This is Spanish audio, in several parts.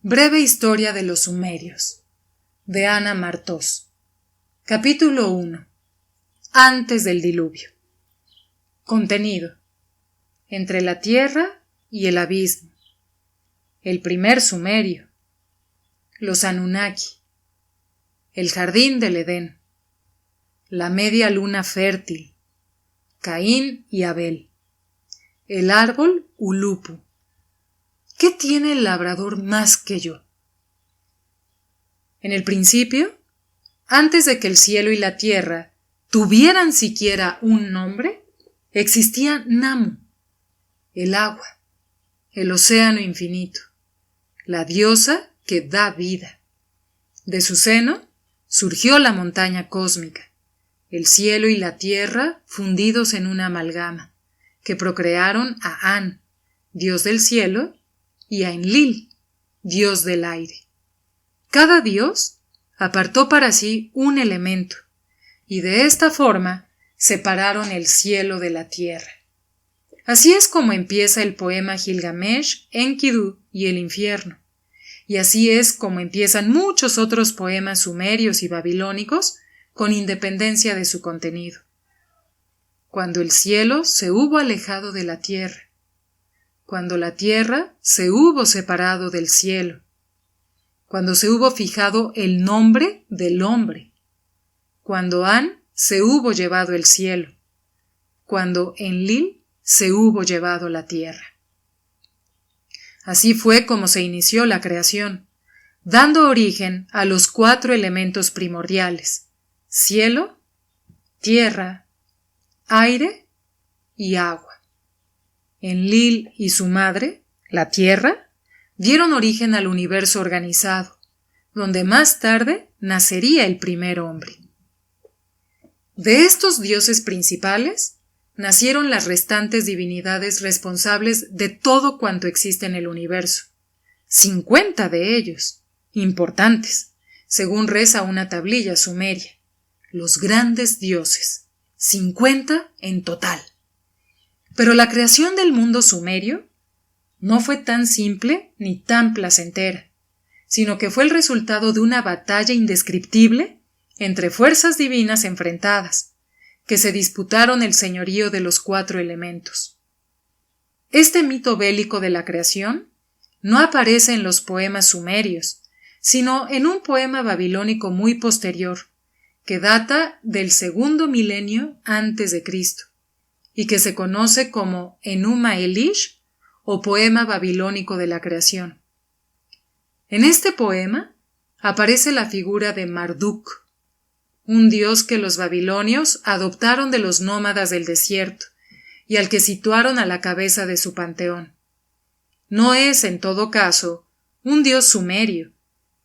Breve historia de los sumerios, de Ana Martos. Capítulo 1. Antes del diluvio. Contenido. Entre la tierra y el abismo. El primer sumerio. Los Anunnaki. El jardín del Edén. La media luna fértil. Caín y Abel. El árbol Ulupu. ¿Qué tiene el labrador más que yo? En el principio, antes de que el cielo y la tierra tuvieran siquiera un nombre, existía Namu, el agua, el océano infinito, la diosa que da vida. De su seno surgió la montaña cósmica, el cielo y la tierra fundidos en una amalgama, que procrearon a An, dios del cielo, y a Enlil, dios del aire. Cada dios apartó para sí un elemento, y de esta forma separaron el cielo de la tierra. Así es como empieza el poema Gilgamesh, Enkidu y el infierno, y así es como empiezan muchos otros poemas sumerios y babilónicos con independencia de su contenido. Cuando el cielo se hubo alejado de la tierra, cuando la tierra se hubo separado del cielo, cuando se hubo fijado el nombre del hombre, cuando An se hubo llevado el cielo, cuando Enlil se hubo llevado la tierra. Así fue como se inició la creación, dando origen a los 4 elementos primordiales: cielo, tierra, aire y agua. Enlil y su madre, la tierra, dieron origen al universo organizado, donde más tarde nacería el primer hombre. De estos dioses principales nacieron las restantes divinidades responsables de todo cuanto existe en el universo. 50 de ellos, importantes, según reza una tablilla sumeria. Los grandes dioses, 50 en total. Pero la creación del mundo sumerio no fue tan simple ni tan placentera, sino que fue el resultado de una batalla indescriptible entre fuerzas divinas enfrentadas, que se disputaron el señorío de los 4 elementos. Este mito bélico de la creación no aparece en los poemas sumerios, sino en un poema babilónico muy posterior, que data del 2º milenio antes de Cristo, y que se conoce como Enuma Elish o poema babilónico de la creación. En este poema aparece la figura de Marduk, un dios que los babilonios adoptaron de los nómadas del desierto y al que situaron a la cabeza de su panteón. No es, en todo caso, un dios sumerio,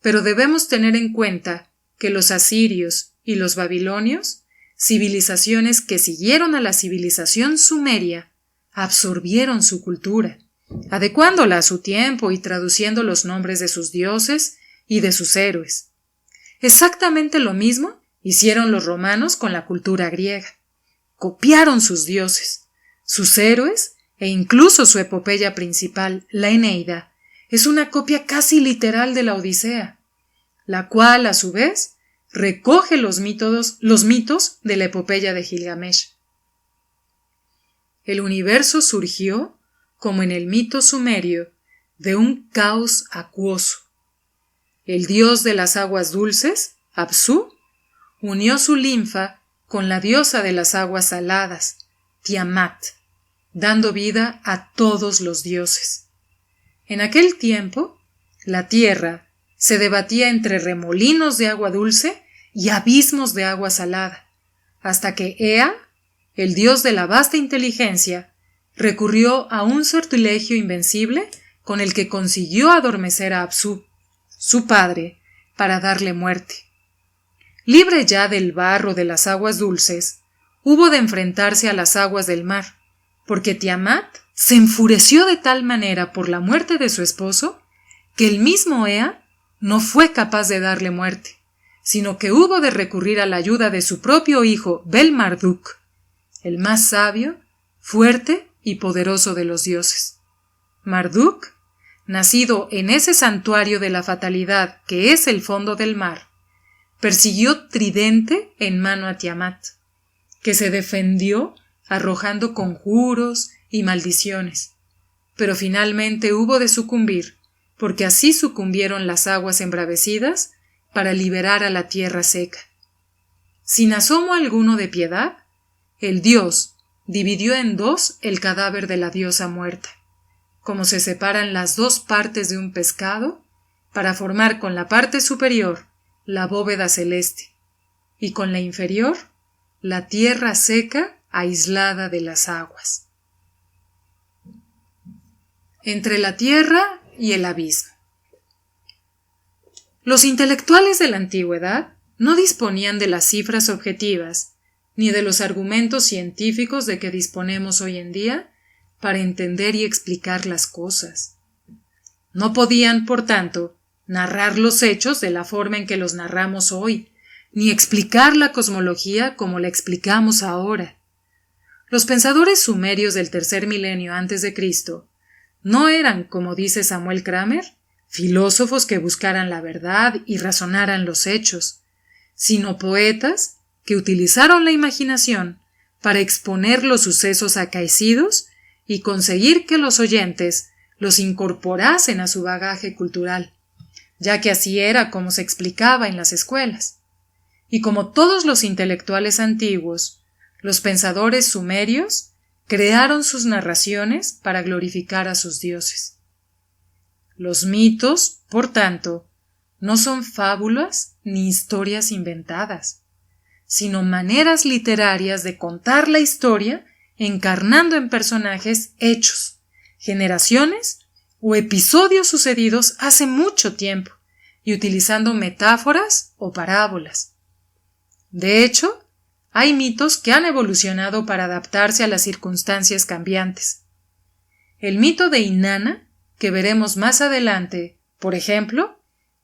pero debemos tener en cuenta que los asirios y los babilonios, civilizaciones que siguieron a la civilización sumeria, absorbieron su cultura, adecuándola a su tiempo y traduciendo los nombres de sus dioses y de sus héroes. Exactamente lo mismo hicieron los romanos con la cultura griega. Copiaron sus dioses, sus héroes e incluso su epopeya principal, la Eneida, es una copia casi literal de la Odisea, la cual, a su vez, recoge los mitos de la epopeya de Gilgamesh. El universo surgió, como en el mito sumerio, de un caos acuoso. El dios de las aguas dulces, Apsu, unió su linfa con la diosa de las aguas saladas, Tiamat, dando vida a todos los dioses. En aquel tiempo, la tierra se debatía entre remolinos de agua dulce y abismos de agua salada, hasta que Ea, el dios de la vasta inteligencia, recurrió a un sortilegio invencible con el que consiguió adormecer a Apsu, su padre, para darle muerte. Libre ya del barro de las aguas dulces, hubo de enfrentarse a las aguas del mar, porque Tiamat se enfureció de tal manera por la muerte de su esposo que el mismo Ea no fue capaz de darle muerte, sino que hubo de recurrir a la ayuda de su propio hijo Bel-Marduk, el más sabio, fuerte y poderoso de los dioses. Marduk nacido en ese santuario de la fatalidad que es el fondo del mar, persiguió tridente en mano a Tiamat, que se defendió arrojando conjuros y maldiciones, pero finalmente hubo de sucumbir, porque así sucumbieron las aguas embravecidas para liberar a la tierra seca. Sin asomo alguno de piedad, el dios dividió en dos el cadáver de la diosa muerta, como se separan las dos partes de un pescado para formar con la parte superior la bóveda celeste y con la inferior la tierra seca aislada de las aguas. Entre la tierra y el abismo. Los intelectuales de la antigüedad no disponían de las cifras objetivas ni de los argumentos científicos de que disponemos hoy en día para entender y explicar las cosas. No podían, por tanto, narrar los hechos de la forma en que los narramos hoy, ni explicar la cosmología como la explicamos ahora. Los pensadores sumerios del tercer milenio antes de Cristo no eran, como dice Samuel Kramer, filósofos que buscaran la verdad y razonaran los hechos, sino poetas que utilizaron la imaginación para exponer los sucesos acaecidos y conseguir que los oyentes los incorporasen a su bagaje cultural, ya que así era como se explicaba en las escuelas. Y como todos los intelectuales antiguos, los pensadores sumerios crearon sus narraciones para glorificar a sus dioses. Los mitos, por tanto, no son fábulas ni historias inventadas, sino maneras literarias de contar la historia encarnando en personajes hechos, generaciones o episodios sucedidos hace mucho tiempo y utilizando metáforas o parábolas. De hecho, hay mitos que han evolucionado para adaptarse a las circunstancias cambiantes. El mito de Inanna, que veremos más adelante, por ejemplo,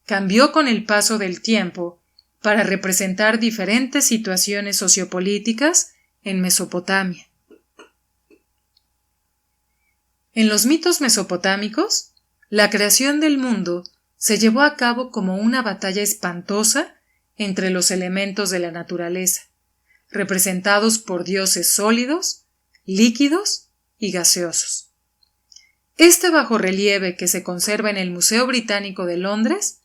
cambió con el paso del tiempo para representar diferentes situaciones sociopolíticas en Mesopotamia. En los mitos mesopotámicos, la creación del mundo se llevó a cabo como una batalla espantosa entre los elementos de la naturaleza, representados por dioses sólidos, líquidos y gaseosos. Este bajorrelieve que se conserva en el Museo Británico de Londres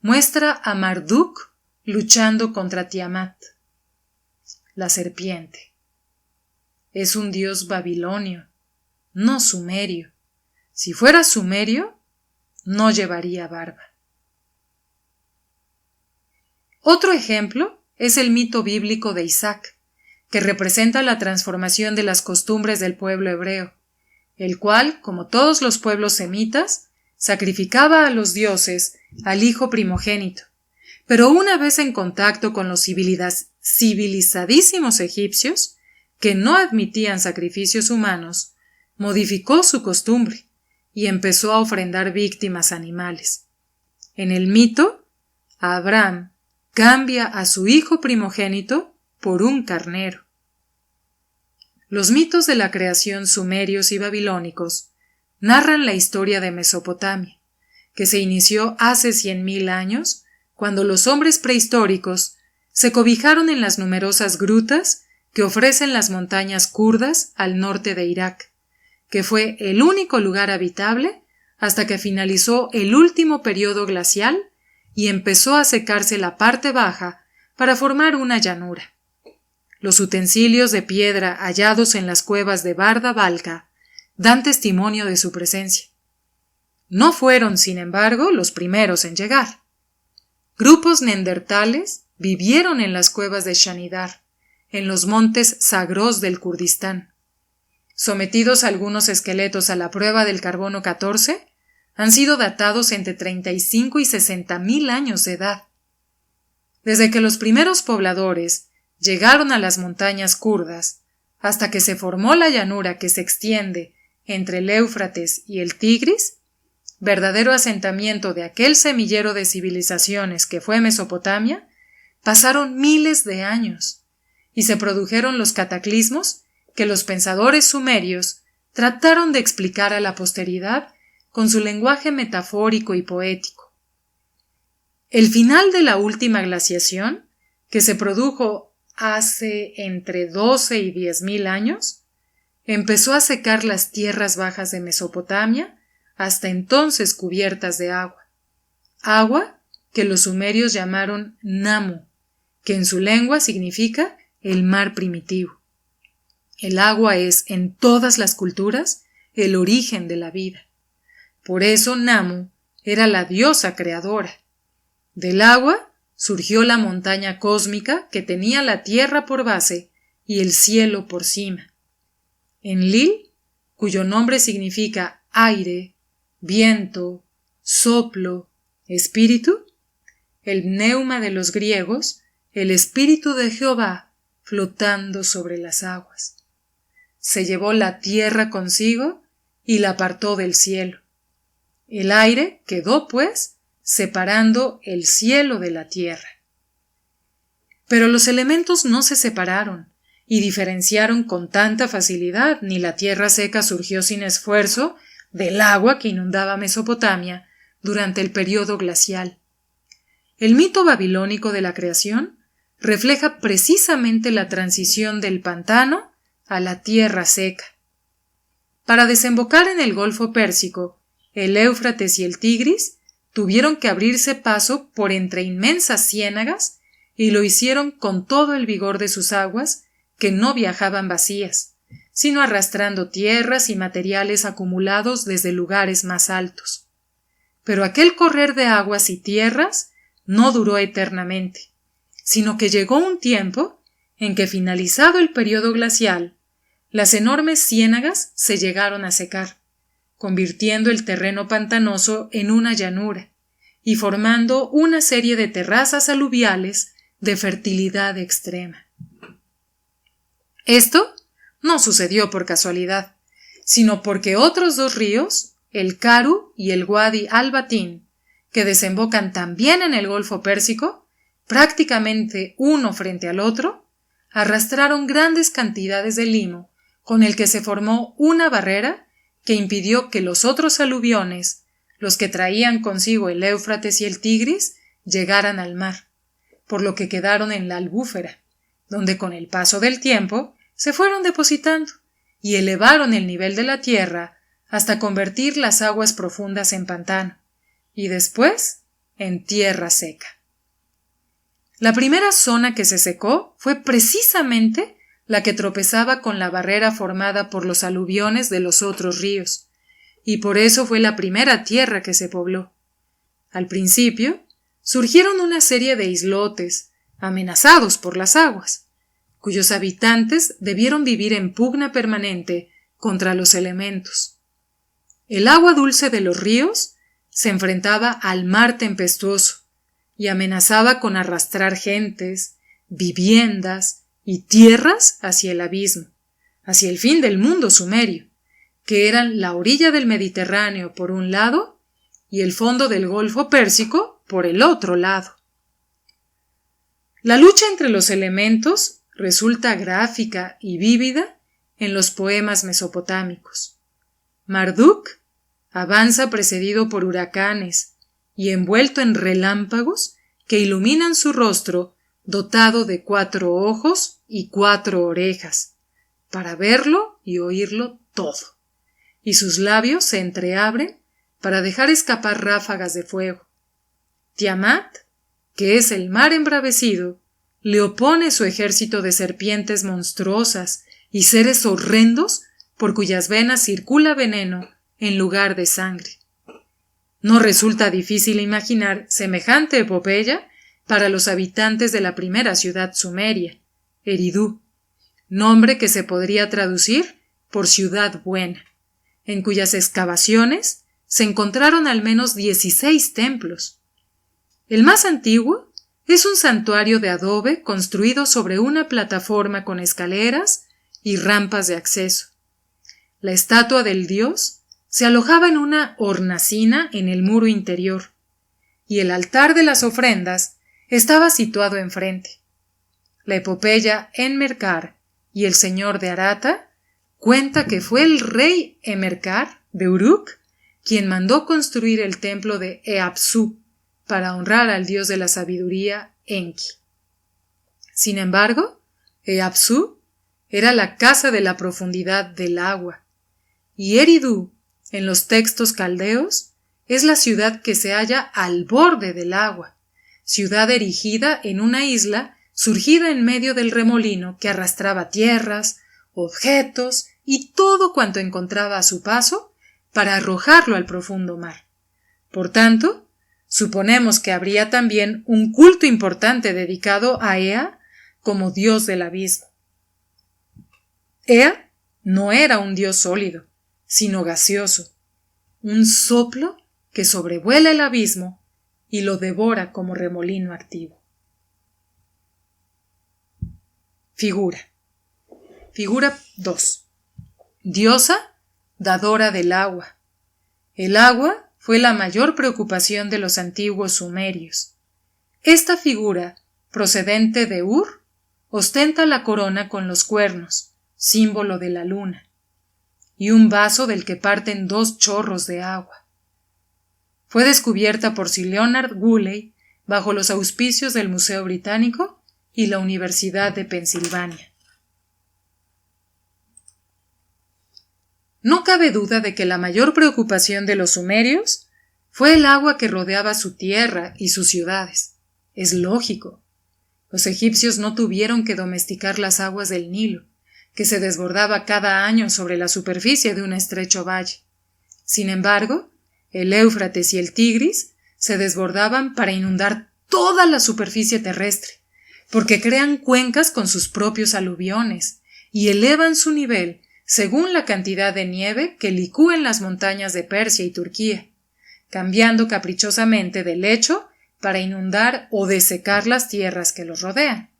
muestra a Marduk luchando contra Tiamat, la serpiente. Es un dios babilonio, no sumerio. Si fuera sumerio, no llevaría barba. Otro ejemplo es el mito bíblico de Isaac, que representa la transformación de las costumbres del pueblo hebreo, el cual, como todos los pueblos semitas, sacrificaba a los dioses al hijo primogénito, pero una vez en contacto con los civilizadísimos egipcios, que no admitían sacrificios humanos, modificó su costumbre y empezó a ofrendar víctimas animales. En el mito, Abraham cambia a su hijo primogénito por un carnero. Los mitos de la creación sumerios y babilónicos narran la historia de Mesopotamia, que se inició hace 100.000 años, cuando los hombres prehistóricos se cobijaron en las numerosas grutas que ofrecen las montañas kurdas al norte de Irak, que fue el único lugar habitable hasta que finalizó el último periodo glacial y empezó a secarse la parte baja para formar una llanura. Los utensilios de piedra hallados en las cuevas de Barda Balka dan testimonio de su presencia. No fueron, sin embargo, los primeros en llegar. Grupos neandertales vivieron en las cuevas de Shanidar, en los montes Zagros del Kurdistán. Sometidos algunos esqueletos a la prueba del carbono 14, han sido datados entre 35 y 60.000 años de edad. Desde que los primeros pobladores llegaron a las montañas kurdas, hasta que se formó la llanura que se extiende entre el Éufrates y el Tigris, verdadero asentamiento de aquel semillero de civilizaciones que fue Mesopotamia, pasaron miles de años, y se produjeron los cataclismos que los pensadores sumerios trataron de explicar a la posteridad con su lenguaje metafórico y poético. El final de la última glaciación, que se produjo hace entre 12 y 10.000 años, empezó a secar las tierras bajas de Mesopotamia, hasta entonces cubiertas de agua. Agua que los sumerios llamaron Namu, que en su lengua significa el mar primitivo. El agua es, en todas las culturas, el origen de la vida. Por eso Namu era la diosa creadora. Del agua surgió la montaña cósmica que tenía la tierra por base y el cielo por cima. Enlil, cuyo nombre significa aire, viento, soplo, espíritu, el pneuma de los griegos, el espíritu de Jehová flotando sobre las aguas. Se llevó la tierra consigo y la apartó del cielo. El aire quedó, pues, separando el cielo de la tierra. Pero los elementos no se separaron y diferenciaron con tanta facilidad, ni la tierra seca surgió sin esfuerzo del agua que inundaba Mesopotamia durante el período glacial. El mito babilónico de la creación refleja precisamente la transición del pantano a la tierra seca. Para desembocar en el Golfo Pérsico, el Éufrates y el Tigris tuvieron que abrirse paso por entre inmensas ciénagas y lo hicieron con todo el vigor de sus aguas, que no viajaban vacías, sino arrastrando tierras y materiales acumulados desde lugares más altos. Pero aquel correr de aguas y tierras no duró eternamente, sino que llegó un tiempo en que, finalizado el período glacial, las enormes ciénagas se llegaron a secar, convirtiendo el terreno pantanoso en una llanura y formando una serie de terrazas aluviales de fertilidad extrema. Esto no sucedió por casualidad, sino porque otros dos ríos, el Karu y el Wadi al-Batin, que desembocan también en el Golfo Pérsico, prácticamente uno frente al otro, arrastraron grandes cantidades de limo con el que se formó una barrera que impidió que los otros aluviones, los que traían consigo el Éufrates y el Tigris, llegaran al mar, por lo que quedaron en la albúfera, donde con el paso del tiempo se fueron depositando y elevaron el nivel de la tierra hasta convertir las aguas profundas en pantano y después en tierra seca. La primera zona que se secó fue precisamente la que tropezaba con la barrera formada por los aluviones de los otros ríos, y por eso fue la primera tierra que se pobló. Al principio, surgieron una serie de islotes, amenazados por las aguas, cuyos habitantes debieron vivir en pugna permanente contra los elementos. El agua dulce de los ríos se enfrentaba al mar tempestuoso y amenazaba con arrastrar gentes, viviendas y tierras hacia el abismo, hacia el fin del mundo sumerio, que eran la orilla del Mediterráneo por un lado y el fondo del Golfo Pérsico por el otro lado. La lucha entre los elementos resulta gráfica y vívida en los poemas mesopotámicos. Marduk avanza precedido por huracanes y envuelto en relámpagos que iluminan su rostro, dotado de 4 ojos y 4 orejas, para verlo y oírlo todo, y sus labios se entreabren para dejar escapar ráfagas de fuego. Tiamat, que es el mar embravecido, le opone su ejército de serpientes monstruosas y seres horrendos por cuyas venas circula veneno en lugar de sangre. No resulta difícil imaginar semejante epopeya para los habitantes de la primera ciudad sumeria, Eridu, nombre que se podría traducir por ciudad buena, en cuyas excavaciones se encontraron al menos 16 templos. El más antiguo es un santuario de adobe construido sobre una plataforma con escaleras y rampas de acceso. La estatua del dios se alojaba en una hornacina en el muro interior, y el altar de las ofrendas estaba situado enfrente. La epopeya Enmerkar y el señor de Arata cuenta que fue el rey Emerkar de Uruk quien mandó construir el templo de Eapsu para honrar al dios de la sabiduría Enki. Sin embargo, Eapsu era la casa de la profundidad del agua, y Eridu, en los textos caldeos, es la ciudad que se halla al borde del agua, ciudad erigida en una isla surgida en medio del remolino que arrastraba tierras, objetos y todo cuanto encontraba a su paso para arrojarlo al profundo mar. Por tanto, suponemos que habría también un culto importante dedicado a Ea como dios del abismo. Ea no era un dios sólido, sino gaseoso, un soplo que sobrevuela el abismo y lo devora como remolino activo. Figura 2. Diosa, dadora del agua. El agua fue la mayor preocupación de los antiguos sumerios. Esta figura, procedente de Ur, ostenta la corona con los cuernos, símbolo de la luna, y un vaso del que parten 2 chorros de agua. Fue descubierta por Sir Leonard Woolley bajo los auspicios del Museo Británico y la Universidad de Pensilvania. No cabe duda de que la mayor preocupación de los sumerios fue el agua que rodeaba su tierra y sus ciudades. Es lógico. Los egipcios no tuvieron que domesticar las aguas del Nilo, que se desbordaba cada año sobre la superficie de un estrecho valle. Sin embargo, el Éufrates y el Tigris se desbordaban para inundar toda la superficie terrestre, porque crean cuencas con sus propios aluviones y elevan su nivel según la cantidad de nieve que licúa en las montañas de Persia y Turquía, cambiando caprichosamente de lecho para inundar o desecar las tierras que los rodean.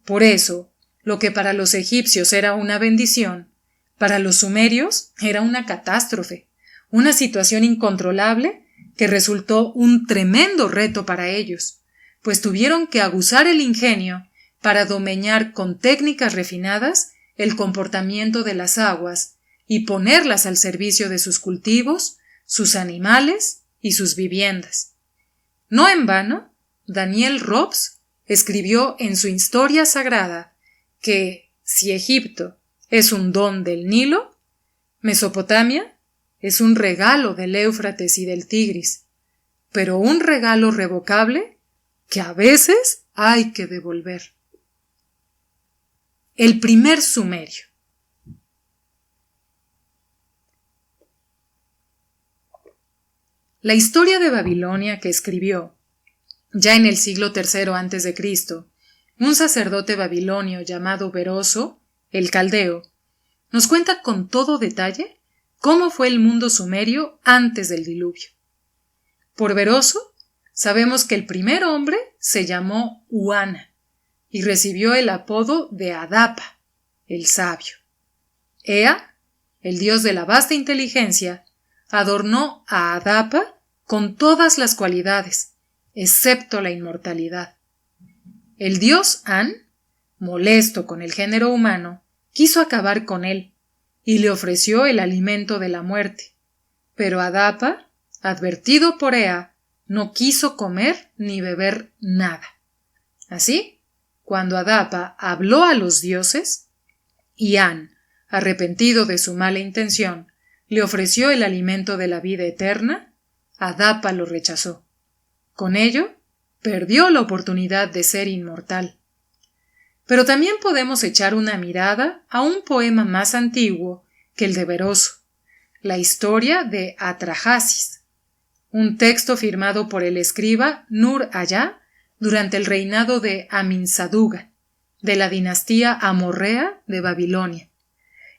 Por eso, lo que para los egipcios era una bendición, para los sumerios era una catástrofe, una situación incontrolable que resultó un tremendo reto para ellos, pues tuvieron que aguzar el ingenio para domeñar con técnicas refinadas el comportamiento de las aguas y ponerlas al servicio de sus cultivos, sus animales y sus viviendas. No en vano, Daniel Robs escribió en su Historia Sagrada que, si Egipto es un don del Nilo, Mesopotamia es un regalo del Éufrates y del Tigris, pero un regalo revocable que a veces hay que devolver. El primer sumerio. La historia de Babilonia que escribió, ya en el siglo III a.C., un sacerdote babilonio llamado Beroso, el caldeo, nos cuenta con todo detalle cómo fue el mundo sumerio antes del diluvio. Por Beroso, sabemos que el primer hombre se llamó Uana y recibió el apodo de Adapa, el sabio. Ea, el dios de la vasta inteligencia, adornó a Adapa con todas las cualidades, excepto la inmortalidad. El dios An, molesto con el género humano, quiso acabar con él y le ofreció el alimento de la muerte, pero Adapa, advertido por Ea, no quiso comer ni beber nada. Así, cuando Adapa habló a los dioses, y An, arrepentido de su mala intención, le ofreció el alimento de la vida eterna, Adapa lo rechazó. Con ello, perdió la oportunidad de ser inmortal. Pero también podemos echar una mirada a un poema más antiguo que el de Beroso, la historia de Atrahasis, un texto firmado por el escriba Nur Allá durante el reinado de Aminsaduga, de la dinastía amorrea de Babilonia,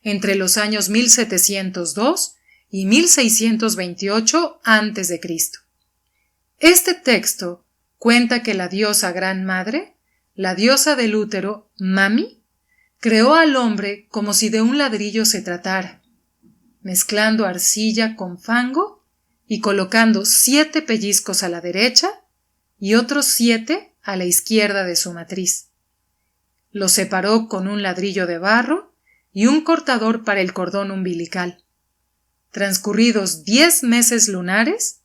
entre los años 1702 y 1628 a.C. Este texto cuenta que la diosa Gran Madre, la diosa del útero, Mami, creó al hombre como si de un ladrillo se tratara, mezclando arcilla con fango y colocando 7 pellizcos a la derecha y otros 7 a la izquierda de su matriz. Los separó con un ladrillo de barro y un cortador para el cordón umbilical. Transcurridos 10 meses lunares,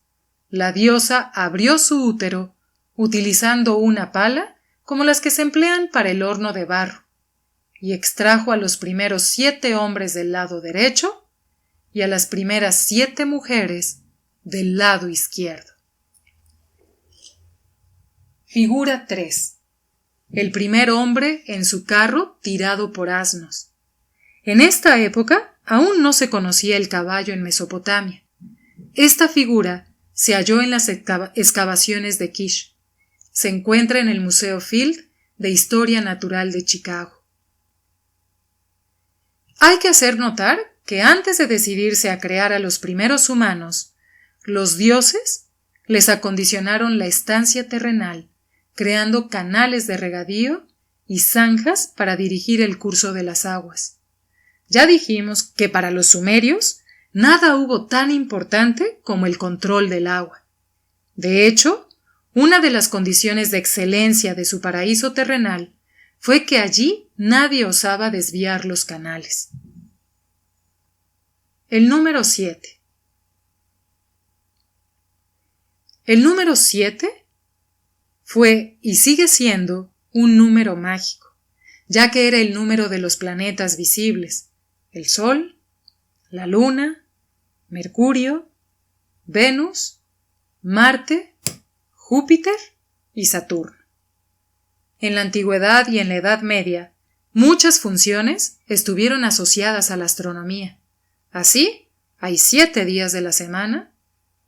la diosa abrió su útero utilizando una pala como las que se emplean para el horno de barro, y extrajo a los primeros 7 hombres del lado derecho y a las primeras 7 mujeres del lado izquierdo. Figura 3. El primer hombre en su carro tirado por asnos. En esta época aún no se conocía el caballo en Mesopotamia. Esta figura se halló en las excavaciones de Kish. Se encuentra en el Museo Field de Historia Natural de Chicago. Hay que hacer notar que antes de decidirse a crear a los primeros humanos, los dioses les acondicionaron la estancia terrenal, creando canales de regadío y zanjas para dirigir el curso de las aguas. Ya dijimos que para los sumerios nada hubo tan importante como el control del agua. De hecho, una de las condiciones de excelencia de su paraíso terrenal fue que allí nadie osaba desviar los canales. El número 7. El número 7 fue y sigue siendo un número mágico, ya que era el número de los planetas visibles: el Sol, la Luna, Mercurio, Venus, Marte, Júpiter y Saturno. En la antigüedad y en la Edad Media, muchas funciones estuvieron asociadas a la astronomía. Así, hay 7 días de la semana,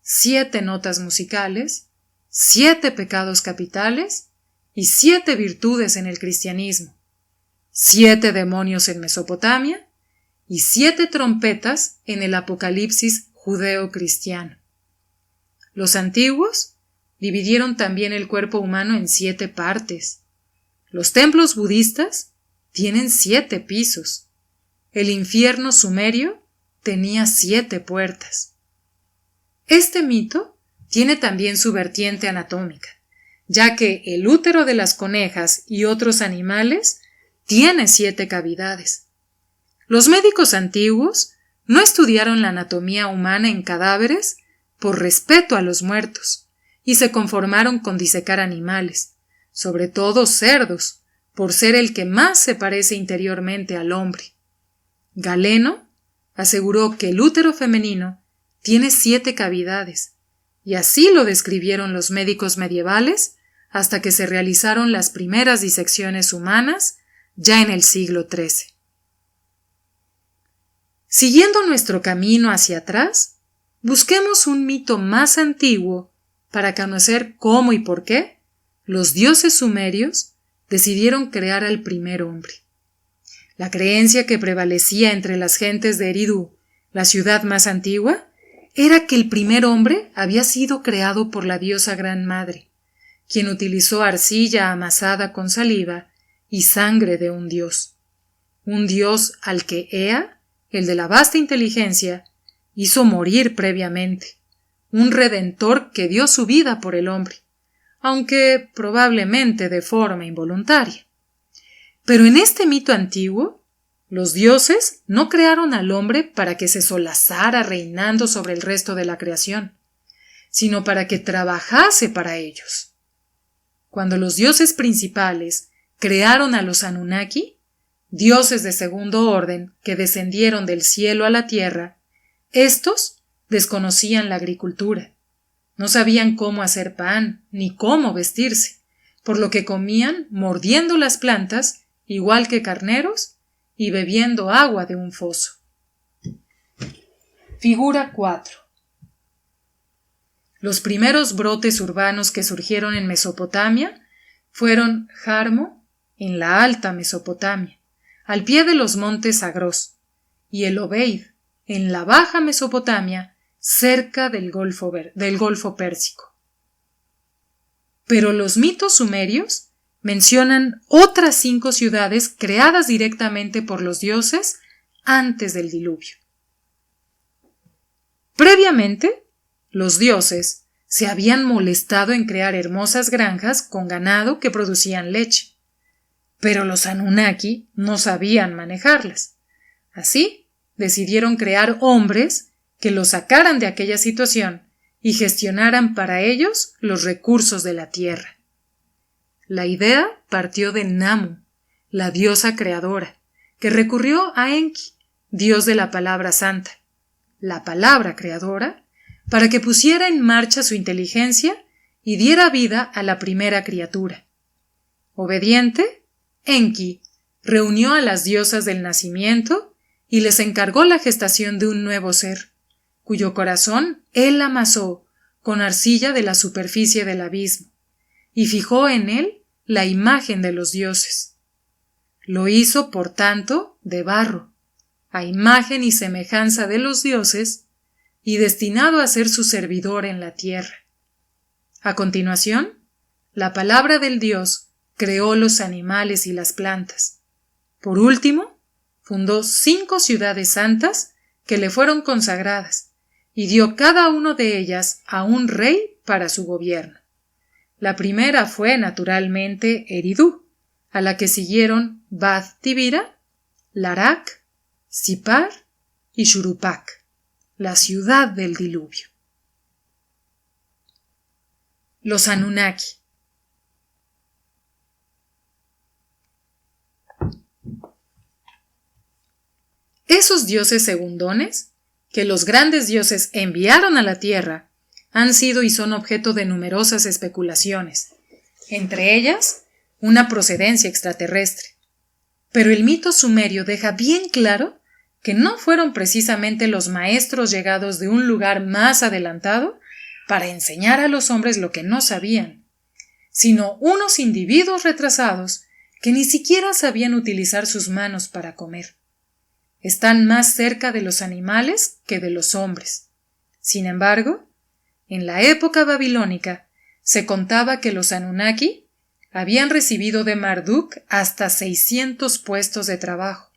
7 notas musicales, 7 pecados capitales y 7 virtudes en el cristianismo, 7 demonios en Mesopotamia y 7 trompetas en el Apocalipsis judeo-cristiano. Los antiguos dividieron también el cuerpo humano en 7 partes. Los templos budistas tienen 7 pisos. El infierno sumerio tenía 7 puertas. Este mito tiene también su vertiente anatómica, ya que el útero de las conejas y otros animales tiene 7 cavidades. Los médicos antiguos no estudiaron la anatomía humana en cadáveres por respeto a los muertos, y se conformaron con disecar animales, sobre todo cerdos, por ser el que más se parece interiormente al hombre. Galeno aseguró que el útero femenino tiene 7 cavidades, y así lo describieron los médicos medievales hasta que se realizaron las primeras disecciones humanas ya en el siglo XIII. Siguiendo nuestro camino hacia atrás, busquemos un mito más antiguo para conocer cómo y por qué los dioses sumerios decidieron crear al primer hombre. La creencia que prevalecía entre las gentes de Eridu, la ciudad más antigua, era que el primer hombre había sido creado por la diosa Gran Madre, quien utilizó arcilla amasada con saliva y sangre de un dios al que Ea, el de la vasta inteligencia, hizo morir previamente, un redentor que dio su vida por el hombre, aunque probablemente de forma involuntaria. Pero en este mito antiguo, los dioses no crearon al hombre para que se solazara reinando sobre el resto de la creación, sino para que trabajase para ellos. Cuando los dioses principales crearon a los Anunnaki, dioses de segundo orden que descendieron del cielo a la tierra, estos desconocían la agricultura, no sabían cómo hacer pan ni cómo vestirse, por lo que comían mordiendo las plantas igual que carneros y bebiendo agua de un foso. Figura 4. Los primeros brotes urbanos que surgieron en Mesopotamia fueron Jarmo, en la Alta Mesopotamia, al pie de los montes Zagros, y el Obeid, en la Baja Mesopotamia, cerca del Golfo Pérsico. Pero los mitos sumerios mencionan otras 5 ciudades creadas directamente por los dioses antes del diluvio. Previamente, los dioses se habían molestado en crear hermosas granjas con ganado que producían leche, pero los Anunnaki no sabían manejarlas. Así, decidieron crear hombres que los sacaran de aquella situación y gestionaran para ellos los recursos de la tierra. La idea partió de Namu, la diosa creadora, que recurrió a Enki, dios de la palabra santa, la palabra creadora, para que pusiera en marcha su inteligencia y diera vida a la primera criatura. Obediente, Enki reunió a las diosas del nacimiento y les encargó la gestación de un nuevo ser, cuyo corazón él amasó con arcilla de la superficie del abismo, y fijó en él la imagen de los dioses. Lo hizo, por tanto, de barro, a imagen y semejanza de los dioses, y destinado a ser su servidor en la tierra. A continuación, la palabra del Dios creó los animales y las plantas. Por último, fundó 5 ciudades santas que le fueron consagradas, y dio cada uno de ellas a un rey para su gobierno. La primera fue, naturalmente, Eridu, a la que siguieron Bath-Tibira, Larak, Sipar y Shurupak, la ciudad del diluvio. Los Anunnaki. Esos dioses segundones, que los grandes dioses enviaron a la Tierra, han sido y son objeto de numerosas especulaciones, entre ellas una procedencia extraterrestre. Pero el mito sumerio deja bien claro que no fueron precisamente los maestros llegados de un lugar más adelantado para enseñar a los hombres lo que no sabían, sino unos individuos retrasados que ni siquiera sabían utilizar sus manos para comer. Están más cerca de los animales que de los hombres. Sin embargo, en la época babilónica se contaba que los Anunnaki habían recibido de Marduk hasta 600 puestos de trabajo,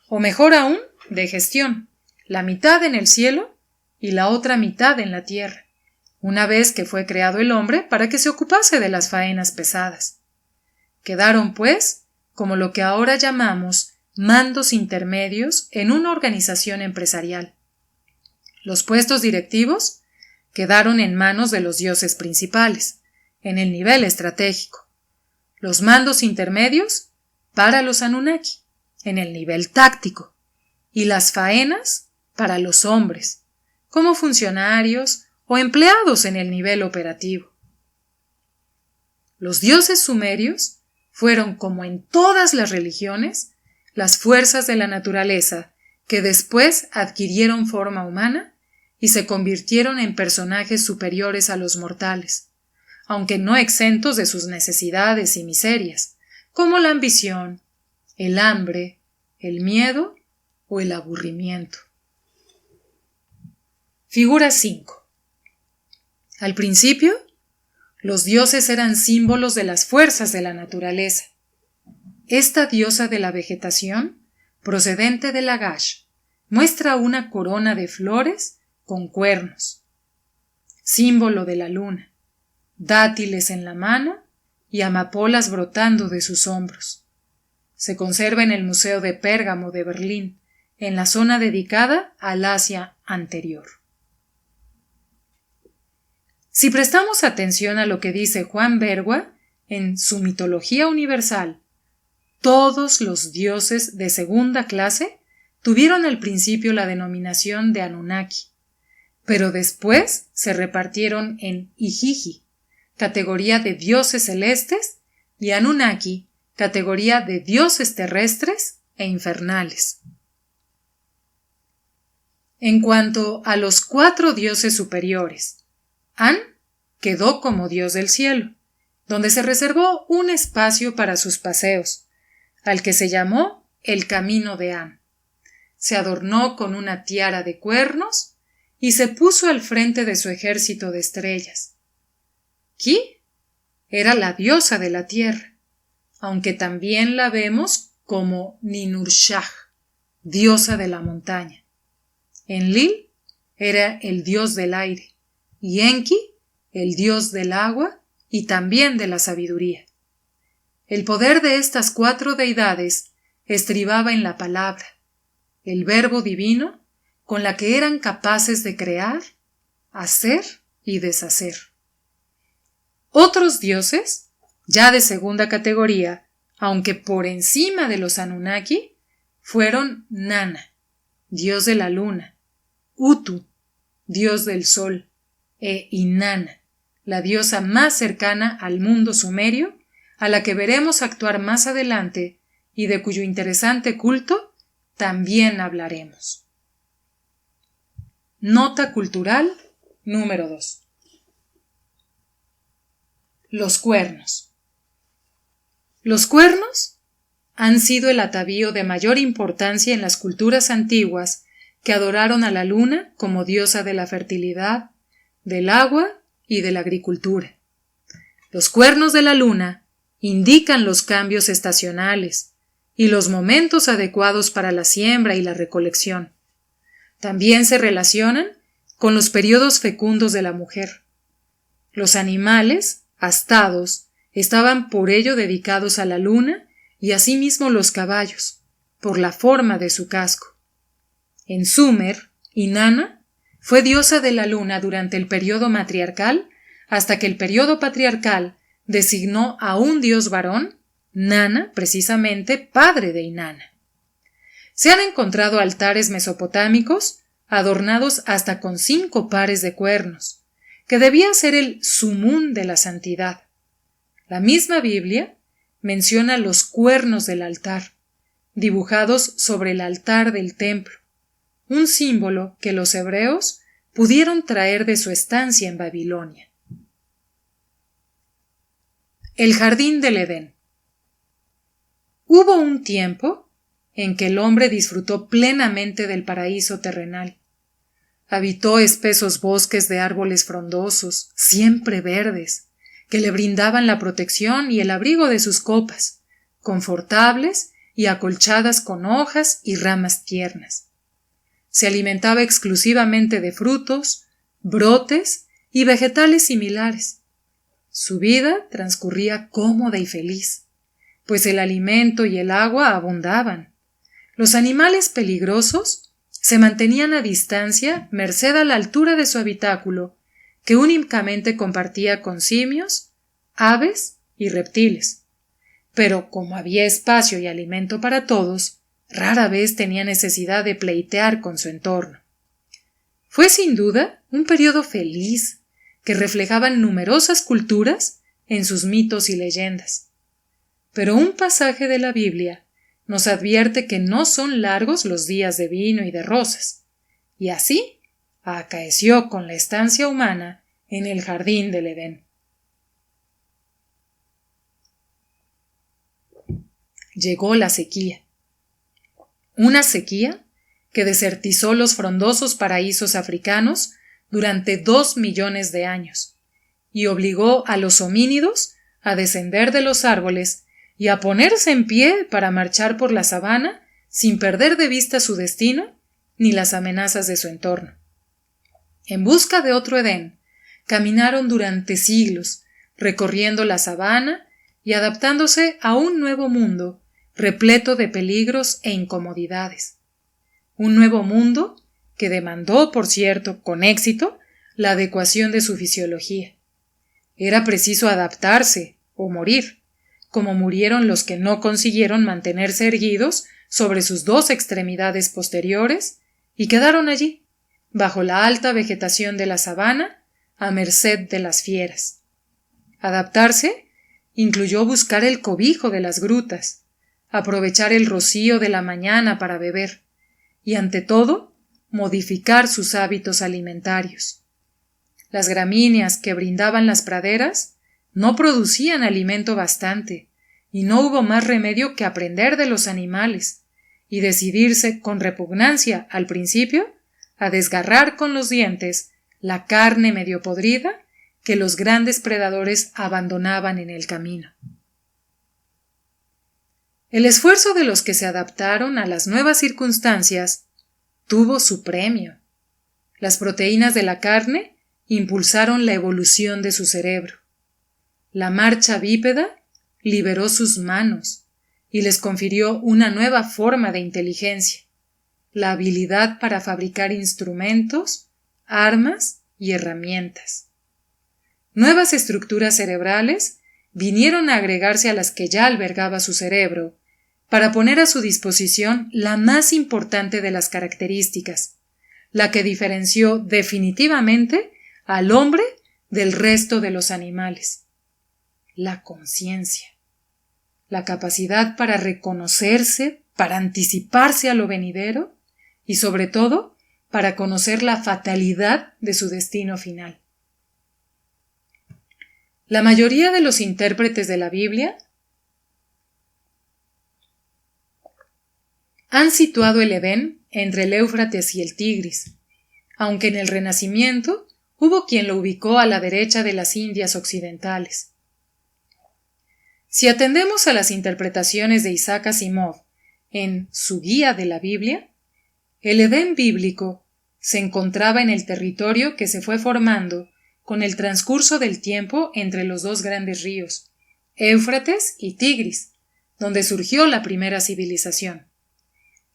o mejor aún, de gestión, la mitad en el cielo y la otra mitad en la tierra, una vez que fue creado el hombre para que se ocupase de las faenas pesadas. Quedaron, pues, como lo que ahora llamamos mandos intermedios en una organización empresarial. Los puestos directivos quedaron en manos de los dioses principales, en el nivel estratégico. Los mandos intermedios para los Anunnaki, en el nivel táctico, y las faenas para los hombres, como funcionarios o empleados en el nivel operativo. Los dioses sumerios fueron, como en todas las religiones, las fuerzas de la naturaleza que después adquirieron forma humana y se convirtieron en personajes superiores a los mortales, aunque no exentos de sus necesidades y miserias, como la ambición, el hambre, el miedo o el aburrimiento. Figura 5. Al principio, los dioses eran símbolos de las fuerzas de la naturaleza. Esta diosa de la vegetación, procedente de Lagash, muestra una corona de flores con cuernos, símbolo de la luna, dátiles en la mano y amapolas brotando de sus hombros. Se conserva en el Museo de Pérgamo de Berlín, en la zona dedicada al Asia anterior. Si prestamos atención a lo que dice Juan Bergua en su Mitología Universal, todos los dioses de segunda clase tuvieron al principio la denominación de Anunnaki, pero después se repartieron en Igigi, categoría de dioses celestes, y Anunnaki, categoría de dioses terrestres e infernales. En cuanto a los 4 dioses superiores, An quedó como dios del cielo, donde se reservó un espacio para sus paseos, al que se llamó el Camino de An. Se adornó con una tiara de cuernos y se puso al frente de su ejército de estrellas. Ki era la diosa de la tierra, aunque también la vemos como Ninurshah, diosa de la montaña. Enlil era el dios del aire, y Enki el dios del agua y también de la sabiduría. El poder de estas 4 deidades estribaba en la palabra, el verbo divino, con la que eran capaces de crear, hacer y deshacer. Otros dioses, ya de segunda categoría, aunque por encima de los Anunnaki, fueron Nana, dios de la luna, Utu, dios del sol, e Inanna, la diosa más cercana al mundo sumerio, a la que veremos actuar más adelante y de cuyo interesante culto también hablaremos. Nota cultural número 2. Los cuernos. Los cuernos han sido el atavío de mayor importancia en las culturas antiguas que adoraron a la luna como diosa de la fertilidad, del agua y de la agricultura. Los cuernos de la luna indican los cambios estacionales y los momentos adecuados para la siembra y la recolección. También se relacionan con los periodos fecundos de la mujer. Los animales, astados, estaban por ello dedicados a la luna y asimismo los caballos, por la forma de su casco. En Sumer, Inanna fue diosa de la luna durante el periodo matriarcal hasta que el periodo patriarcal designó a un dios varón, Nana, precisamente padre de Inanna. Se han encontrado altares mesopotámicos adornados hasta con 5 pares de cuernos, que debía ser el sumum de la santidad. La misma Biblia menciona los cuernos del altar, dibujados sobre el altar del templo, un símbolo que los hebreos pudieron traer de su estancia en Babilonia. El jardín del Edén. Hubo un tiempo en que el hombre disfrutó plenamente del paraíso terrenal. Habitó espesos bosques de árboles frondosos, siempre verdes, que le brindaban la protección y el abrigo de sus copas, confortables y acolchadas con hojas y ramas tiernas. Se alimentaba exclusivamente de frutos, brotes y vegetales similares. Su vida transcurría cómoda y feliz, pues el alimento y el agua abundaban. Los animales peligrosos se mantenían a distancia merced a la altura de su habitáculo, que únicamente compartía con simios, aves y reptiles. Pero como había espacio y alimento para todos, rara vez tenía necesidad de pleitear con su entorno. Fue sin duda un periodo feliz, que reflejaban numerosas culturas en sus mitos y leyendas. Pero un pasaje de la Biblia nos advierte que no son largos los días de vino y de rosas, y así acaeció con la estancia humana en el jardín del Edén. Llegó la sequía. Una sequía que desertizó los frondosos paraísos africanos durante 2 millones de años y obligó a los homínidos a descender de los árboles y a ponerse en pie para marchar por la sabana sin perder de vista su destino ni las amenazas de su entorno. En busca de otro Edén, caminaron durante siglos, recorriendo la sabana y adaptándose a un nuevo mundo repleto de peligros e incomodidades. Un nuevo mundo que demandó, por cierto, con éxito, la adecuación de su fisiología. Era preciso adaptarse o morir, como murieron los que no consiguieron mantenerse erguidos sobre sus 2 extremidades posteriores y quedaron allí, bajo la alta vegetación de la sabana, a merced de las fieras. Adaptarse incluyó buscar el cobijo de las grutas, aprovechar el rocío de la mañana para beber y, ante todo, modificar sus hábitos alimentarios. Las gramíneas que brindaban las praderas no producían alimento bastante, y no hubo más remedio que aprender de los animales y decidirse con repugnancia al principio a desgarrar con los dientes la carne medio podrida que los grandes predadores abandonaban en el camino. El esfuerzo de los que se adaptaron a las nuevas circunstancias tuvo su premio. Las proteínas de la carne impulsaron la evolución de su cerebro. La marcha bípeda liberó sus manos y les confirió una nueva forma de inteligencia. la habilidad para fabricar instrumentos, armas y herramientas. Nuevas estructuras cerebrales vinieron a agregarse a las que ya albergaba su cerebro, para poner a su disposición la más importante de las características, la que diferenció definitivamente al hombre del resto de los animales: la conciencia, la capacidad para reconocerse, para anticiparse a lo venidero y, sobre todo, para conocer la fatalidad de su destino final. La mayoría de los intérpretes de la Biblia han situado el Edén entre el Éufrates y el Tigris, aunque en el Renacimiento hubo quien lo ubicó a la derecha de las Indias occidentales. Si atendemos a las interpretaciones de Isaac Asimov en su Guía de la Biblia, el Edén bíblico se encontraba en el territorio que se fue formando con el transcurso del tiempo entre los dos grandes ríos, Éufrates y Tigris, donde surgió la primera civilización.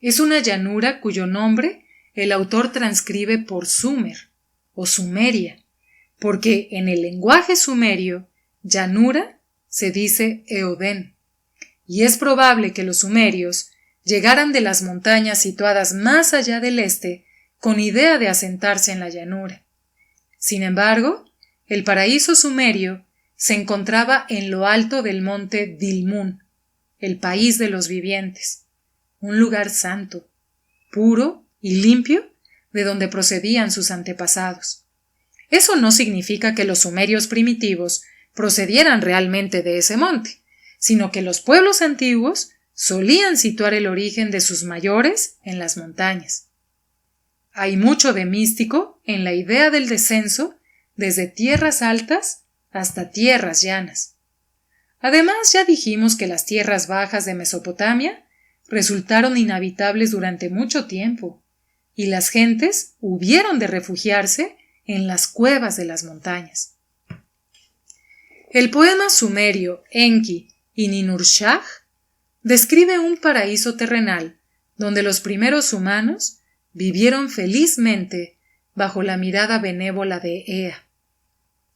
Es una llanura cuyo nombre el autor transcribe por Sumer o Sumeria, porque en el lenguaje sumerio, llanura se dice Eodén, y es probable que los sumerios llegaran de las montañas situadas más allá del este con idea de asentarse en la llanura. Sin embargo, el paraíso sumerio se encontraba en lo alto del monte Dilmun, el país de los vivientes, un lugar santo, puro y limpio, de donde procedían sus antepasados. Eso no significa que los sumerios primitivos procedieran realmente de ese monte, sino que los pueblos antiguos solían situar el origen de sus mayores en las montañas. Hay mucho de místico en la idea del descenso desde tierras altas hasta tierras llanas. Además, ya dijimos que las tierras bajas de Mesopotamia resultaron inhabitables durante mucho tiempo, y las gentes hubieron de refugiarse en las cuevas de las montañas. El poema sumerio Enki y Ninurshah describe un paraíso terrenal donde los primeros humanos vivieron felizmente bajo la mirada benévola de Ea.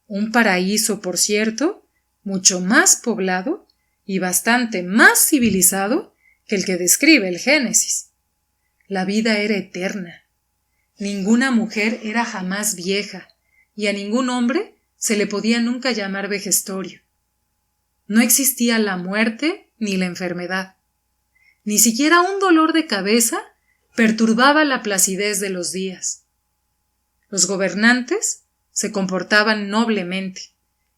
Un paraíso, por cierto, mucho más poblado y bastante más civilizado que el que describe el Génesis. La vida era eterna. Ninguna mujer era jamás vieja, y a ningún hombre se le podía nunca llamar vejestorio. No existía la muerte ni la enfermedad. Ni siquiera un dolor de cabeza perturbaba la placidez de los días. Los gobernantes se comportaban noblemente,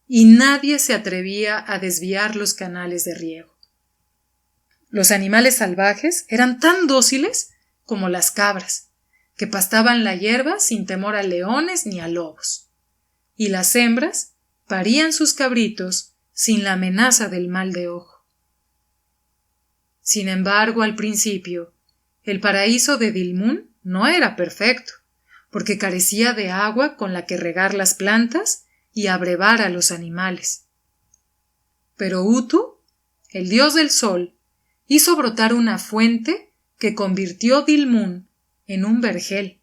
y nadie se atrevía a desviar los canales de riego. Los animales salvajes eran tan dóciles como las cabras, que pastaban la hierba sin temor a leones ni a lobos. Y las hembras parían sus cabritos sin la amenaza del mal de ojo. Sin embargo, al principio, el paraíso de Dilmun no era perfecto, porque carecía de agua con la que regar las plantas y abrevar a los animales. Pero Utu, el dios del sol, hizo brotar una fuente que convirtió Dilmun en un vergel,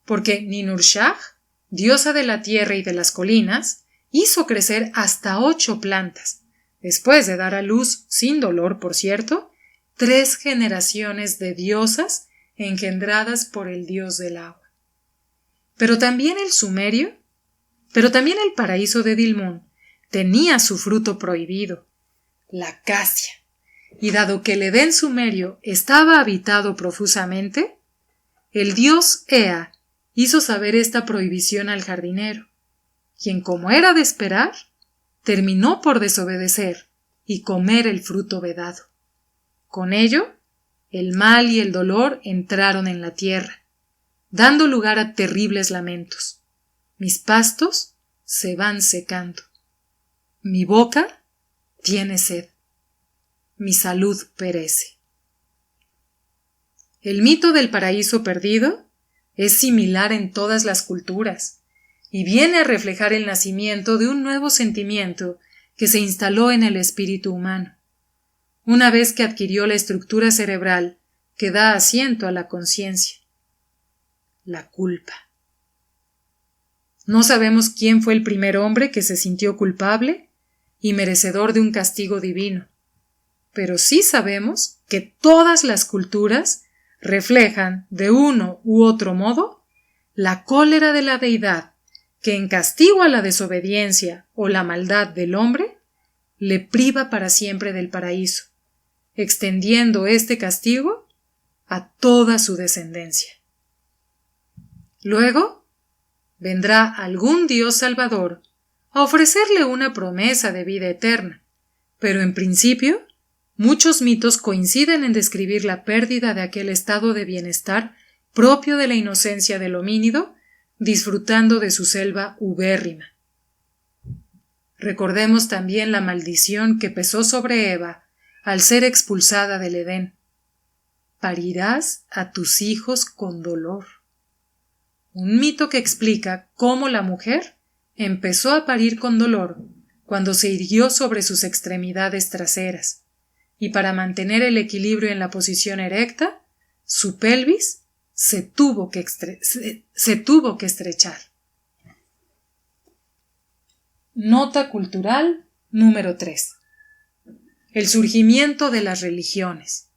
porque Ninurshah, diosa de la tierra y de las colinas, hizo crecer hasta 8 plantas, después de dar a luz, sin dolor por cierto, 3 generaciones de diosas engendradas por el dios del agua. Pero también el paraíso de Dilmun tenía su fruto prohibido, la acacia. Y dado que el Edén sumerio estaba habitado profusamente, el dios Ea hizo saber esta prohibición al jardinero, quien, como era de esperar, terminó por desobedecer y comer el fruto vedado. Con ello, el mal y el dolor entraron en la tierra, dando lugar a terribles lamentos. Mis pastos se van secando. Mi boca tiene sed. Mi salud perece. El mito del paraíso perdido es similar en todas las culturas y viene a reflejar el nacimiento de un nuevo sentimiento que se instaló en el espíritu humano. Una vez que adquirió la estructura cerebral que da asiento a la conciencia: la culpa. No sabemos quién fue el primer hombre que se sintió culpable y merecedor de un castigo divino, pero sí sabemos que todas las culturas reflejan, de uno u otro modo, la cólera de la deidad que, en castigo a la desobediencia o la maldad del hombre, le priva para siempre del paraíso, extendiendo este castigo a toda su descendencia. Luego vendrá algún Dios Salvador a ofrecerle una promesa de vida eterna, pero en principio muchos mitos coinciden en describir la pérdida de aquel estado de bienestar propio de la inocencia del homínido, disfrutando de su selva ubérrima. Recordemos también la maldición que pesó sobre Eva al ser expulsada del Edén: parirás a tus hijos con dolor. Un mito que explica cómo la mujer empezó a parir con dolor cuando se irguió sobre sus extremidades traseras, y para mantener el equilibrio en la posición erecta, su pelvis se tuvo que estrechar. Nota cultural número 3. El surgimiento de las religiones.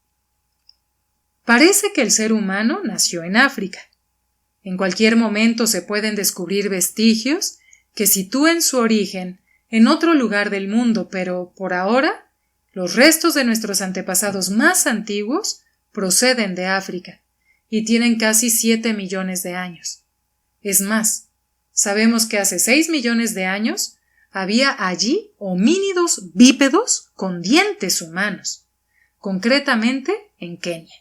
Parece que el ser humano nació en África. En cualquier momento se pueden descubrir vestigios que sitúen su origen en otro lugar del mundo, pero por ahora los restos de nuestros antepasados más antiguos proceden de África y tienen casi 7 millones de años. Es más, sabemos que hace 6 millones de años había allí homínidos bípedos con dientes humanos, concretamente en Kenia.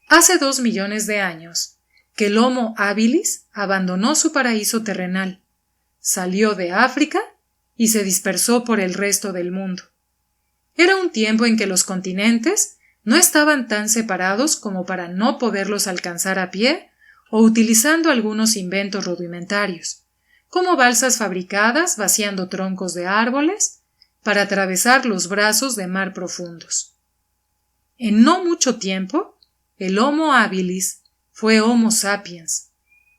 Hace 2 millones de años que el Homo habilis abandonó su paraíso terrenal, salió de África y se dispersó por el resto del mundo. Era un tiempo en que los continentes no estaban tan separados como para no poderlos alcanzar a pie o utilizando algunos inventos rudimentarios, como balsas fabricadas vaciando troncos de árboles para atravesar los brazos de mar profundos. En no mucho tiempo, el Homo habilis fue Homo sapiens,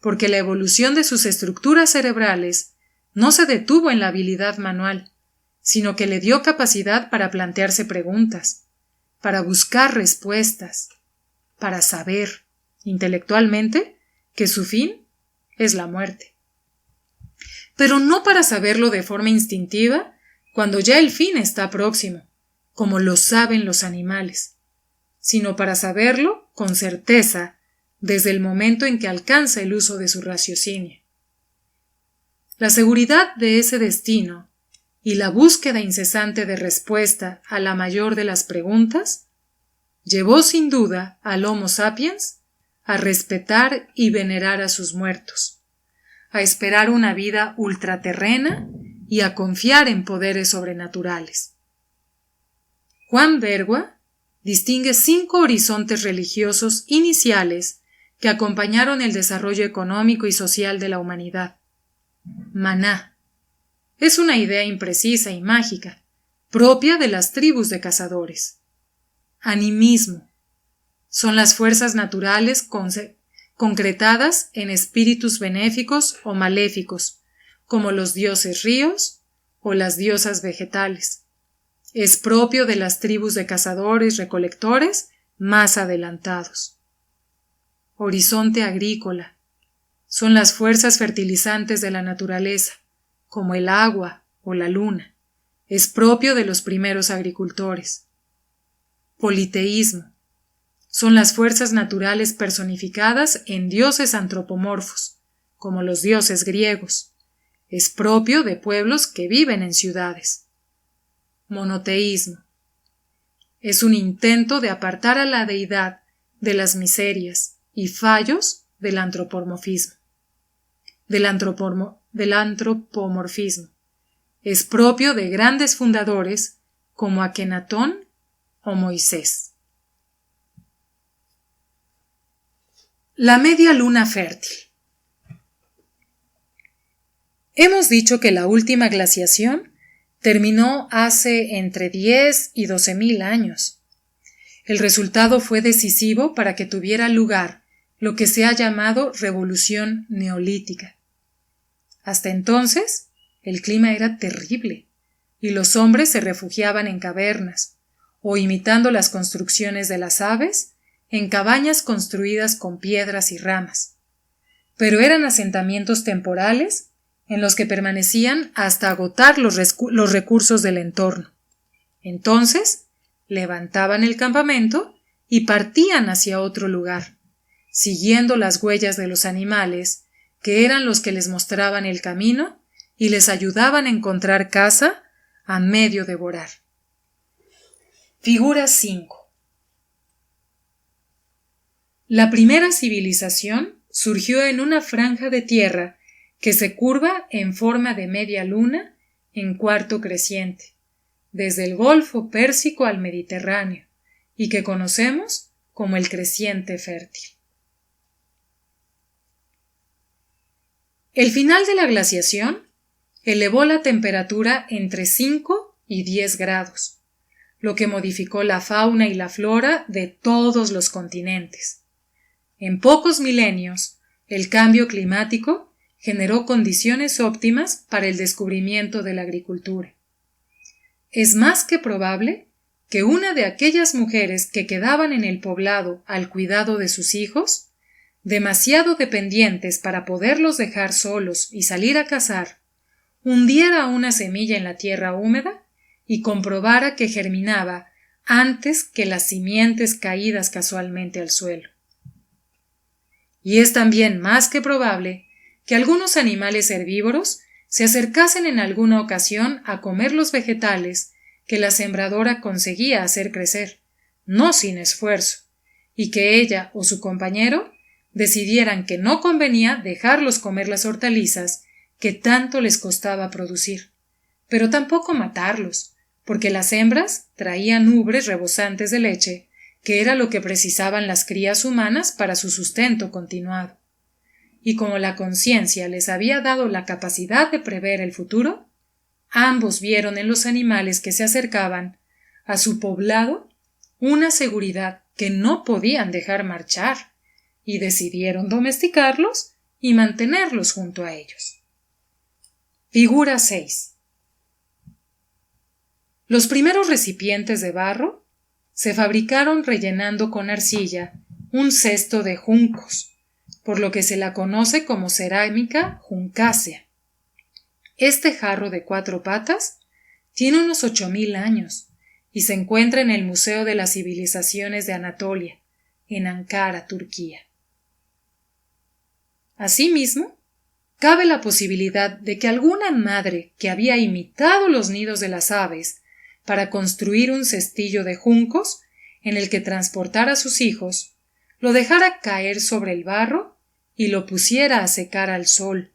porque la evolución de sus estructuras cerebrales no se detuvo en la habilidad manual, sino que le dio capacidad para plantearse preguntas, para buscar respuestas, para saber, intelectualmente, que su fin es la muerte. Pero no para saberlo de forma instintiva, cuando ya el fin está próximo, como lo saben los animales, sino para saberlo con certeza desde el momento en que alcanza el uso de su raciocinio. La seguridad de ese destino y la búsqueda incesante de respuesta a la mayor de las preguntas llevó sin duda al Homo sapiens a respetar y venerar a sus muertos, a esperar una vida ultraterrena y a confiar en poderes sobrenaturales. Juan Vergua distingue 5 horizontes religiosos iniciales que acompañaron el desarrollo económico y social de la humanidad. Maná es una idea imprecisa y mágica, propia de las tribus de cazadores. Animismo son las fuerzas naturales concretadas en espíritus benéficos o maléficos, como los dioses ríos o las diosas vegetales. Es propio de las tribus de cazadores-recolectores más adelantados. Horizonte agrícola son las fuerzas fertilizantes de la naturaleza, como el agua o la luna. Es propio de los primeros agricultores. Politeísmo son las fuerzas naturales personificadas en dioses antropomorfos, como los dioses griegos. Es propio de pueblos que viven en ciudades. Monoteísmo es un intento de apartar a la deidad de las miserias y fallos del antropomorfismo. Es propio de grandes fundadores como Akenatón o Moisés. La media luna fértil. Hemos dicho que la última glaciación terminó hace entre 10 y 12.000 años. El resultado fue decisivo para que tuviera lugar lo que se ha llamado Revolución Neolítica. Hasta entonces, el clima era terrible, y los hombres se refugiaban en cavernas, o imitando las construcciones de las aves, en cabañas construidas con piedras y ramas. Pero eran asentamientos temporales en los que permanecían hasta agotar los recursos del entorno. Entonces, levantaban el campamento y partían hacia otro lugar, siguiendo las huellas de los animales, que eran los que les mostraban el camino y les ayudaban a encontrar caza a medio devorar. Figura 5. La primera civilización surgió en una franja de tierra que se curva en forma de media luna en cuarto creciente, desde el Golfo Pérsico al Mediterráneo, y que conocemos como el creciente fértil. El final de la glaciación elevó la temperatura entre 5 y 10 grados, lo que modificó la fauna y la flora de todos los continentes. En pocos milenios, el cambio climático generó condiciones óptimas para el descubrimiento de la agricultura. Es más que probable que una de aquellas mujeres que quedaban en el poblado al cuidado de sus hijos, demasiado dependientes para poderlos dejar solos y salir a cazar, hundiera una semilla en la tierra húmeda y comprobara que germinaba antes que las simientes caídas casualmente al suelo. Y es también más que probable que algunos animales herbívoros se acercasen en alguna ocasión a comer los vegetales que la sembradora conseguía hacer crecer, no sin esfuerzo, y que ella o su compañero decidieran que no convenía dejarlos comer las hortalizas que tanto les costaba producir, pero tampoco matarlos, porque las hembras traían ubres rebosantes de leche, que era lo que precisaban las crías humanas para su sustento continuado. Y como la conciencia les había dado la capacidad de prever el futuro, ambos vieron en los animales que se acercaban a su poblado una seguridad que no podían dejar marchar, y decidieron domesticarlos y mantenerlos junto a ellos. Figura 6. Los primeros recipientes de barro se fabricaron rellenando con arcilla un cesto de juncos, por lo que se la conoce como cerámica juncácea. Este jarro de 4 patas tiene unos 8.000 años y se encuentra en el Museo de las Civilizaciones de Anatolia, en Ankara, Turquía. Asimismo, cabe la posibilidad de que alguna madre que había imitado los nidos de las aves para construir un cestillo de juncos en el que transportara a sus hijos, lo dejara caer sobre el barro y lo pusiera a secar al sol,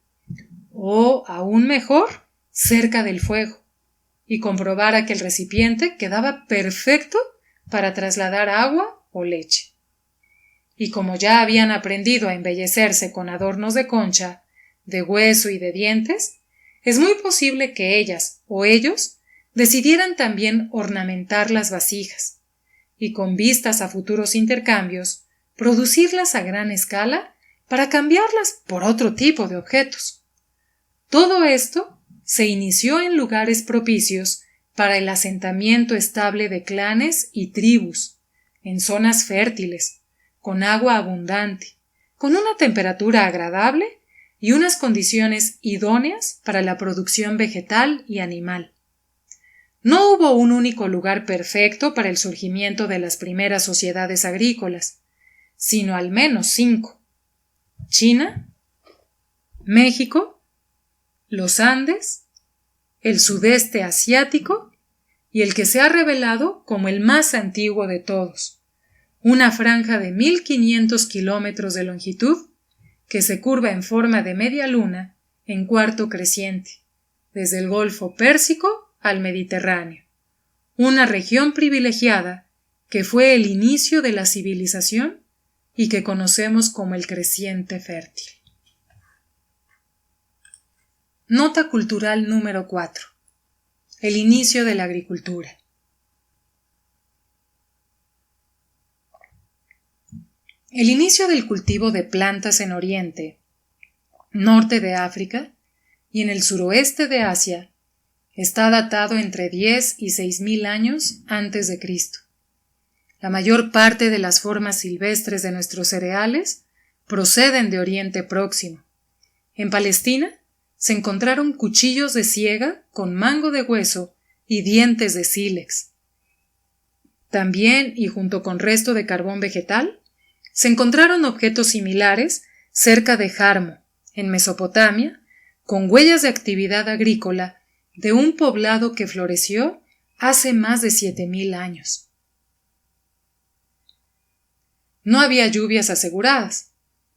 o, aún mejor, cerca del fuego, y comprobara que el recipiente quedaba perfecto para trasladar agua o leche. Y como ya habían aprendido a embellecerse con adornos de concha, de hueso y de dientes, es muy posible que ellas o ellos decidieran también ornamentar las vasijas, y con vistas a futuros intercambios, producirlas a gran escala para cambiarlas por otro tipo de objetos. Todo esto se inició en lugares propicios para el asentamiento estable de clanes y tribus, en zonas fértiles, con agua abundante, con una temperatura agradable y unas condiciones idóneas para la producción vegetal y animal. No hubo un único lugar perfecto para el surgimiento de las primeras sociedades agrícolas, sino al menos 5: China, México, los Andes, el sudeste asiático y el que se ha revelado como el más antiguo de todos, una franja de 1.500 kilómetros de longitud que se curva en forma de media luna en cuarto creciente, desde el Golfo Pérsico al Mediterráneo, una región privilegiada que fue el inicio de la civilización y que conocemos como el creciente fértil. Nota cultural número 4. El inicio de la agricultura. El inicio del cultivo de plantas en Oriente, norte de África y en el suroeste de Asia está datado entre 10 y 6.000 años antes de Cristo. La mayor parte de las formas silvestres de nuestros cereales proceden de Oriente Próximo. En Palestina se encontraron cuchillos de siega con mango de hueso y dientes de sílex. También, y junto con resto de carbón vegetal, se encontraron objetos similares cerca de Jarmo, en Mesopotamia, con huellas de actividad agrícola de un poblado que floreció hace más de 7.000 años. No había lluvias aseguradas,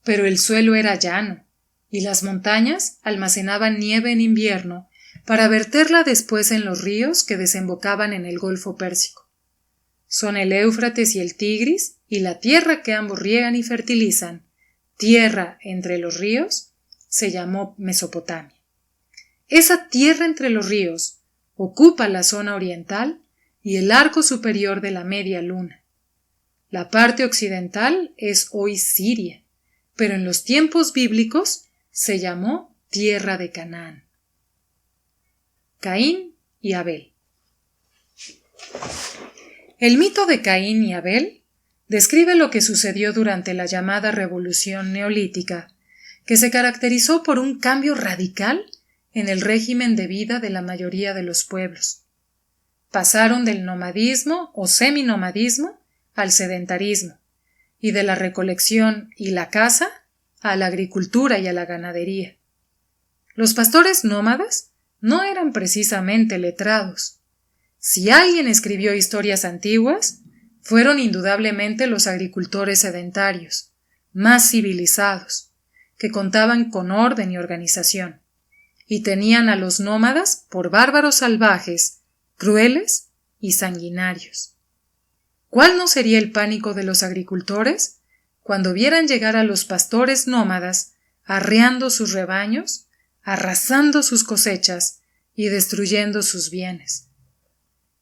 pero el suelo era llano, y las montañas almacenaban nieve en invierno para verterla después en los ríos que desembocaban en el Golfo Pérsico. Son el Éufrates y el Tigris, y la tierra que ambos riegan y fertilizan, tierra entre los ríos, se llamó Mesopotamia. Esa tierra entre los ríos ocupa la zona oriental y el arco superior de la media luna. La parte occidental es hoy Siria, pero en los tiempos bíblicos se llamó tierra de Canaán. Caín y Abel. El mito de Caín y Abel describe lo que sucedió durante la llamada Revolución Neolítica, que se caracterizó por un cambio radical en el régimen de vida de la mayoría de los pueblos. Pasaron del nomadismo o seminomadismo al sedentarismo, y de la recolección y la caza a la agricultura y a la ganadería. Los pastores nómadas no eran precisamente letrados. Si alguien escribió historias antiguas, fueron indudablemente los agricultores sedentarios, más civilizados, que contaban con orden y organización, y tenían a los nómadas por bárbaros salvajes, crueles y sanguinarios. ¿Cuál no sería el pánico de los agricultores cuando vieran llegar a los pastores nómadas arreando sus rebaños, arrasando sus cosechas y destruyendo sus bienes?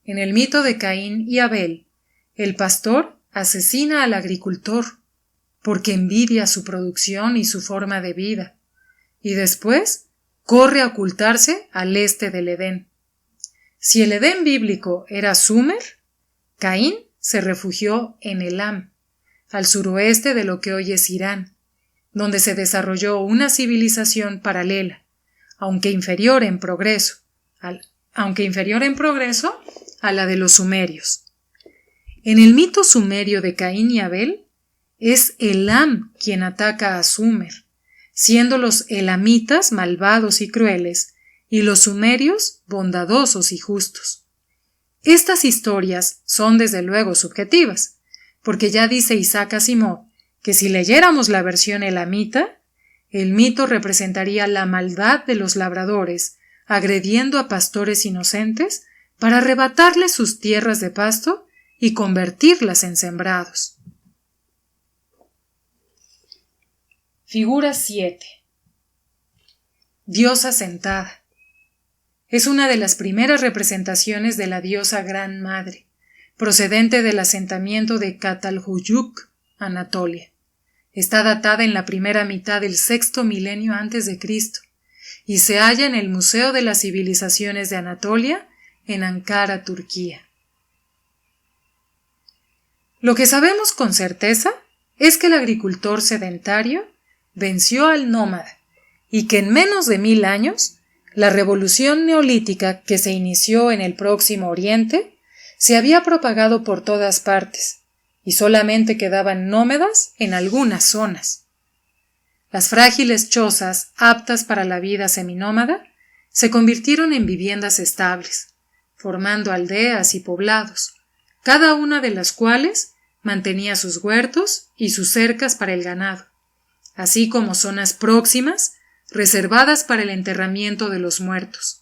En el mito de Caín y Abel, el pastor asesina al agricultor porque envidia su producción y su forma de vida, y después corre a ocultarse al este del Edén. Si el Edén bíblico era Sumer, Caín se refugió en Elam, al suroeste de lo que hoy es Irán, donde se desarrolló una civilización paralela, aunque inferior en progreso a la de los sumerios. En el mito sumerio de Caín y Abel, es Elam quien ataca a Sumer, siendo los elamitas malvados y crueles, y los sumerios bondadosos y justos. Estas historias son desde luego subjetivas, porque ya dice Isaac Asimov que si leyéramos la versión elamita, el mito representaría la maldad de los labradores agrediendo a pastores inocentes para arrebatarles sus tierras de pasto y convertirlas en sembrados. Figura 7. Diosa sentada. Es una de las primeras representaciones de la diosa Gran Madre, procedente del asentamiento de Catalhuyuk, Anatolia. Está datada en la primera mitad del sexto milenio antes de Cristo y se halla en el Museo de las Civilizaciones de Anatolia, en Ankara, Turquía. Lo que sabemos con certeza es que el agricultor sedentario venció al nómada y que en menos de 1.000 años la revolución neolítica que se inició en el Próximo Oriente se había propagado por todas partes y solamente quedaban nómadas en algunas zonas. Las frágiles chozas aptas para la vida seminómada se convirtieron en viviendas estables, formando aldeas y poblados, cada una de las cuales mantenía sus huertos y sus cercas para el ganado, así como zonas próximas reservadas para el enterramiento de los muertos.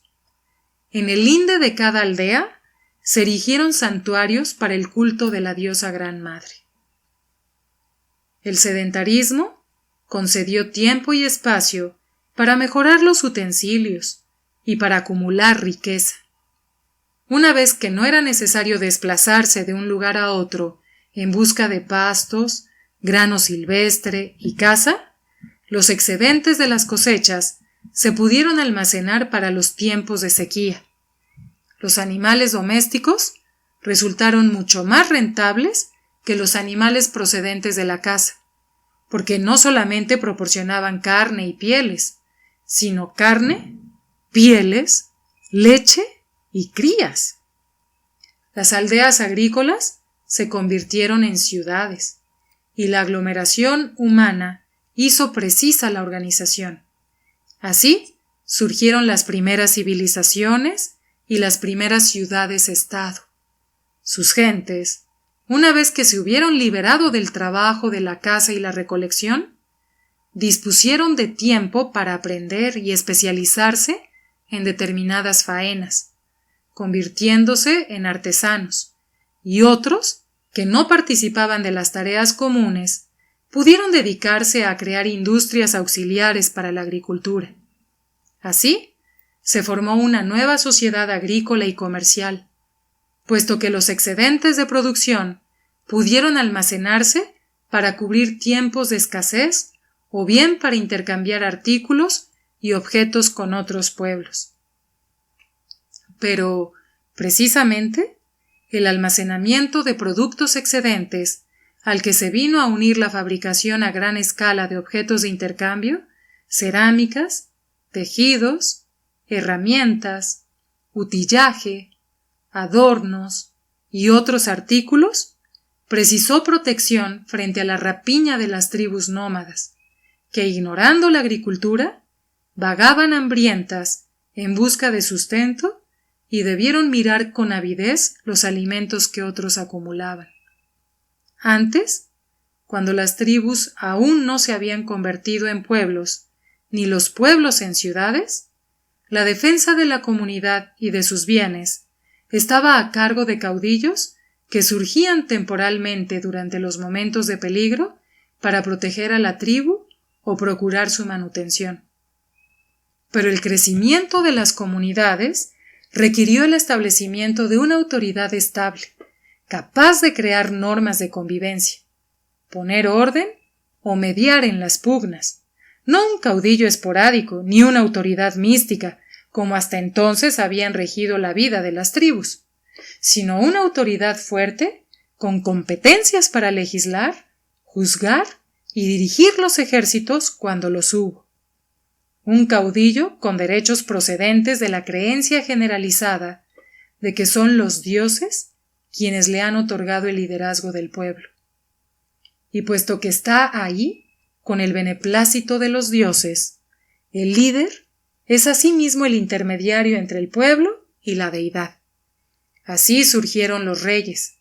En el linde de cada aldea se erigieron santuarios para el culto de la diosa Gran Madre. El sedentarismo concedió tiempo y espacio para mejorar los utensilios y para acumular riqueza. Una vez que no era necesario desplazarse de un lugar a otro en busca de pastos, grano silvestre y caza, los excedentes de las cosechas se pudieron almacenar para los tiempos de sequía. Los animales domésticos resultaron mucho más rentables que los animales procedentes de la caza, porque no solamente proporcionaban carne y pieles, sino carne, pieles, leche y crías. Las aldeas agrícolas se convirtieron en ciudades, y la aglomeración humana hizo precisa la organización. Así surgieron las primeras civilizaciones y las primeras ciudades-estado. Sus gentes, una vez que se hubieron liberado del trabajo de la caza y la recolección, dispusieron de tiempo para aprender y especializarse en determinadas faenas, convirtiéndose en artesanos, y otros, que no participaban de las tareas comunes, pudieron dedicarse a crear industrias auxiliares para la agricultura. Así, se formó una nueva sociedad agrícola y comercial, puesto que los excedentes de producción pudieron almacenarse para cubrir tiempos de escasez o bien para intercambiar artículos y objetos con otros pueblos. Pero, precisamente, el almacenamiento de productos excedentes, al que se vino a unir la fabricación a gran escala de objetos de intercambio, cerámicas, tejidos, herramientas, utillaje, adornos y otros artículos, precisó protección frente a la rapiña de las tribus nómadas, que, ignorando la agricultura, vagaban hambrientas en busca de sustento y debieron mirar con avidez los alimentos que otros acumulaban. Antes, cuando las tribus aún no se habían convertido en pueblos, ni los pueblos en ciudades, la defensa de la comunidad y de sus bienes estaba a cargo de caudillos que surgían temporalmente durante los momentos de peligro para proteger a la tribu o procurar su manutención. Pero el crecimiento de las comunidades requirió el establecimiento de una autoridad estable, capaz de crear normas de convivencia, poner orden o mediar en las pugnas, no un caudillo esporádico ni una autoridad mística, como hasta entonces habían regido la vida de las tribus, sino una autoridad fuerte, con competencias para legislar, juzgar y dirigir los ejércitos cuando los hubo. Un caudillo con derechos procedentes de la creencia generalizada de que son los dioses quienes le han otorgado el liderazgo del pueblo. Y puesto que está ahí, con el beneplácito de los dioses, el líder es asimismo el intermediario entre el pueblo y la deidad. Así surgieron los reyes,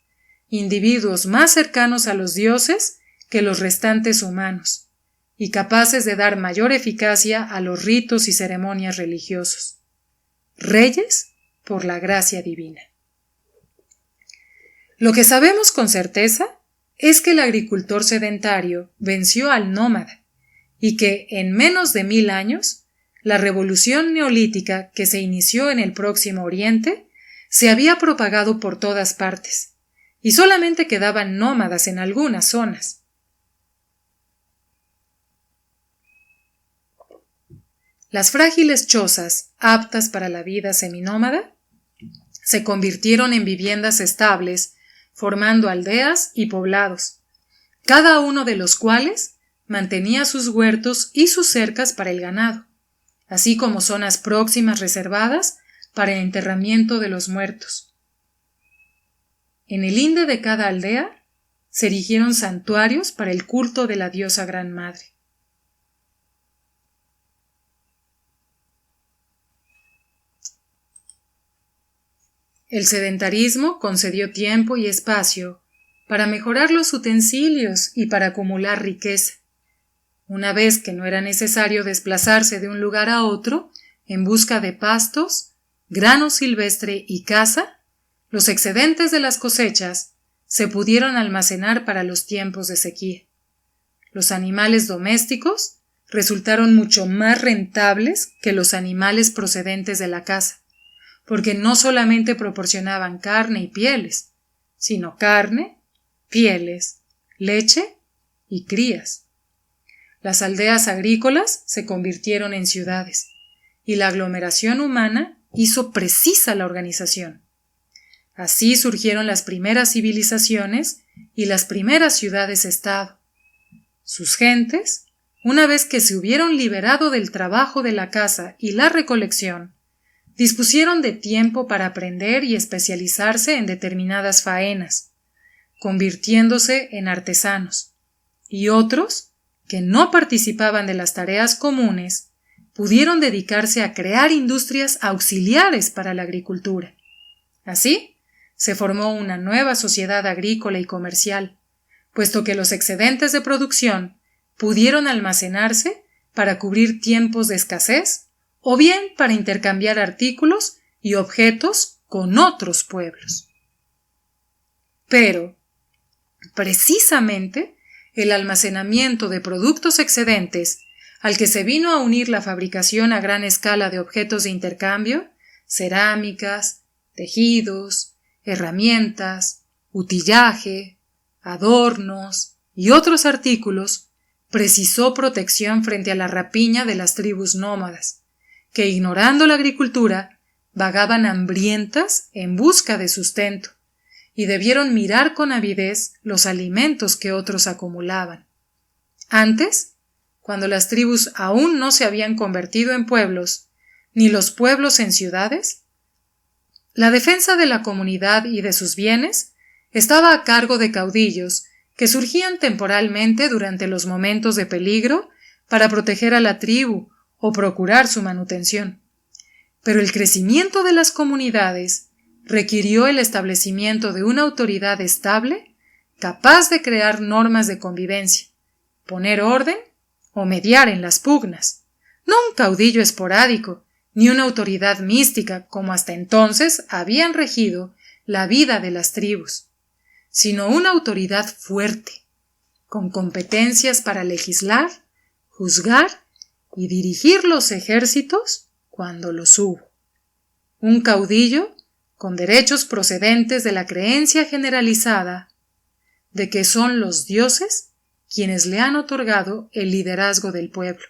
individuos más cercanos a los dioses que los restantes humanos, y capaces de dar mayor eficacia a los ritos y ceremonias religiosos. Reyes por la gracia divina. Lo que sabemos con certeza es que el agricultor sedentario venció al nómada y que, en menos de 1000 años, la revolución neolítica que se inició en el Próximo Oriente se había propagado por todas partes, y solamente quedaban nómadas en algunas zonas. Las frágiles chozas, aptas para la vida seminómada, se convirtieron en viviendas estables, formando aldeas y poblados, cada uno de los cuales mantenía sus huertos y sus cercas para el ganado, así como zonas próximas reservadas para el enterramiento de los muertos. En el linde de cada aldea se erigieron santuarios para el culto de la diosa Gran Madre. El sedentarismo concedió tiempo y espacio para mejorar los utensilios y para acumular riqueza, una vez que no era necesario desplazarse de un lugar a otro en busca de pastos, grano silvestre y caza. Los excedentes de las cosechas se pudieron almacenar para los tiempos de sequía. Los animales domésticos resultaron mucho más rentables que los animales procedentes de la caza, porque no solamente proporcionaban carne y pieles, sino carne, pieles, leche y crías. Las aldeas agrícolas se convirtieron en ciudades, y la aglomeración humana hizo precisa la organización. Así surgieron las primeras civilizaciones y las primeras ciudades-estado. Sus gentes, una vez que se hubieron liberado del trabajo de la caza y la recolección, dispusieron de tiempo para aprender y especializarse en determinadas faenas, convirtiéndose en artesanos, y otros, que no participaban de las tareas comunes, pudieron dedicarse a crear industrias auxiliares para la agricultura. Así, se formó una nueva sociedad agrícola y comercial, puesto que los excedentes de producción pudieron almacenarse para cubrir tiempos de escasez o bien para intercambiar artículos y objetos con otros pueblos. Pero, precisamente, el almacenamiento de productos excedentes, al que se vino a unir la fabricación a gran escala de objetos de intercambio, cerámicas, tejidos, herramientas, utillaje, adornos y otros artículos, precisó protección frente a la rapiña de las tribus nómadas, que ignorando la agricultura, vagaban hambrientas en busca de sustento, y debieron mirar con avidez los alimentos que otros acumulaban. Antes, cuando las tribus aún no se habían convertido en pueblos, ni los pueblos en ciudades, la defensa de la comunidad y de sus bienes estaba a cargo de caudillos que surgían temporalmente durante los momentos de peligro para proteger a la tribu o procurar su manutención. Pero el crecimiento de las comunidades requirió el establecimiento de una autoridad estable capaz de crear normas de convivencia, poner orden o mediar en las pugnas, no un caudillo esporádico, ni una autoridad mística como hasta entonces habían regido la vida de las tribus, sino una autoridad fuerte, con competencias para legislar, juzgar y dirigir los ejércitos cuando los hubo. Un caudillo con derechos procedentes de la creencia generalizada de que son los dioses quienes le han otorgado el liderazgo del pueblo.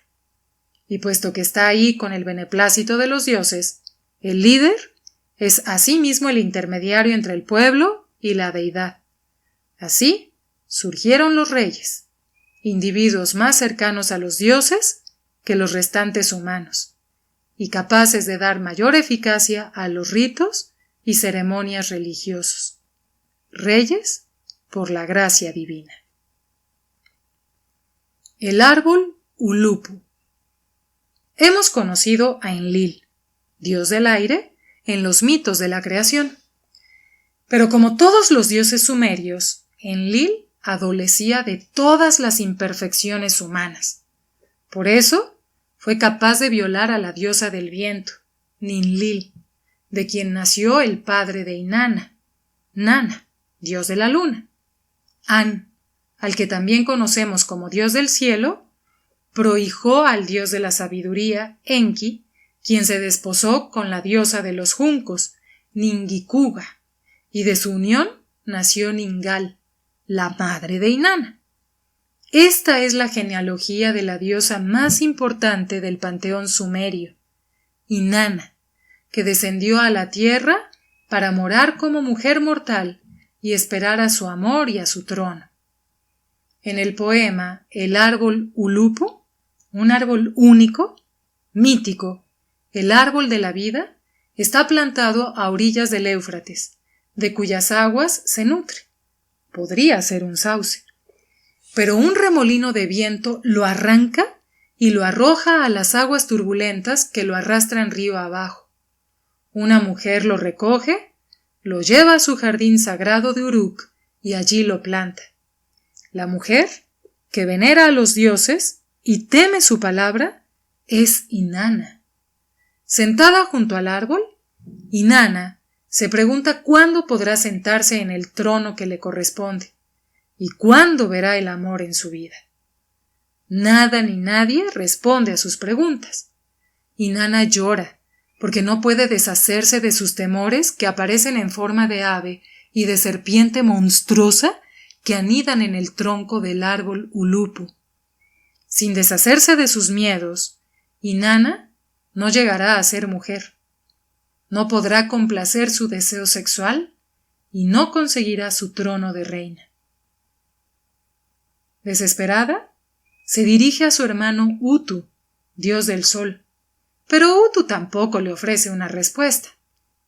Y puesto que está ahí con el beneplácito de los dioses, el líder es asimismo el intermediario entre el pueblo y la deidad. Así surgieron los reyes, individuos más cercanos a los dioses que los restantes humanos, y capaces de dar mayor eficacia a los ritos y ceremonias religiosos. Reyes por la gracia divina. El árbol Ulupu. Hemos conocido a Enlil, dios del aire, en los mitos de la creación. Pero como todos los dioses sumerios, Enlil adolecía de todas las imperfecciones humanas. Por eso, fue capaz de violar a la diosa del viento, Ninlil, de quien nació el padre de Inanna, Nana, dios de la luna. An, al que también conocemos como dios del cielo, prohijó al dios de la sabiduría, Enki, quien se desposó con la diosa de los juncos, Ningikuga, y de su unión nació Ningal, la madre de Inanna. Esta es la genealogía de la diosa más importante del panteón sumerio, Inanna, que descendió a la tierra para morar como mujer mortal y esperar a su amor y a su trono. En el poema El árbol Ulupu, un árbol único, mítico, el árbol de la vida, está plantado a orillas del Éufrates, de cuyas aguas se nutre. Podría ser un sauce. Pero un remolino de viento lo arranca y lo arroja a las aguas turbulentas que lo arrastran río abajo. Una mujer lo recoge, lo lleva a su jardín sagrado de Uruk y allí lo planta. La mujer, que venera a los dioses y teme su palabra, es Inanna. Sentada junto al árbol, Inanna se pregunta cuándo podrá sentarse en el trono que le corresponde y cuándo verá el amor en su vida. Nada ni nadie responde a sus preguntas. Inanna llora, porque no puede deshacerse de sus temores que aparecen en forma de ave y de serpiente monstruosa que anidan en el tronco del árbol ulupu. Sin deshacerse de sus miedos, Inanna no llegará a ser mujer. No podrá complacer su deseo sexual y no conseguirá su trono de reina. Desesperada, se dirige a su hermano Utu, dios del sol, pero Utu tampoco le ofrece una respuesta.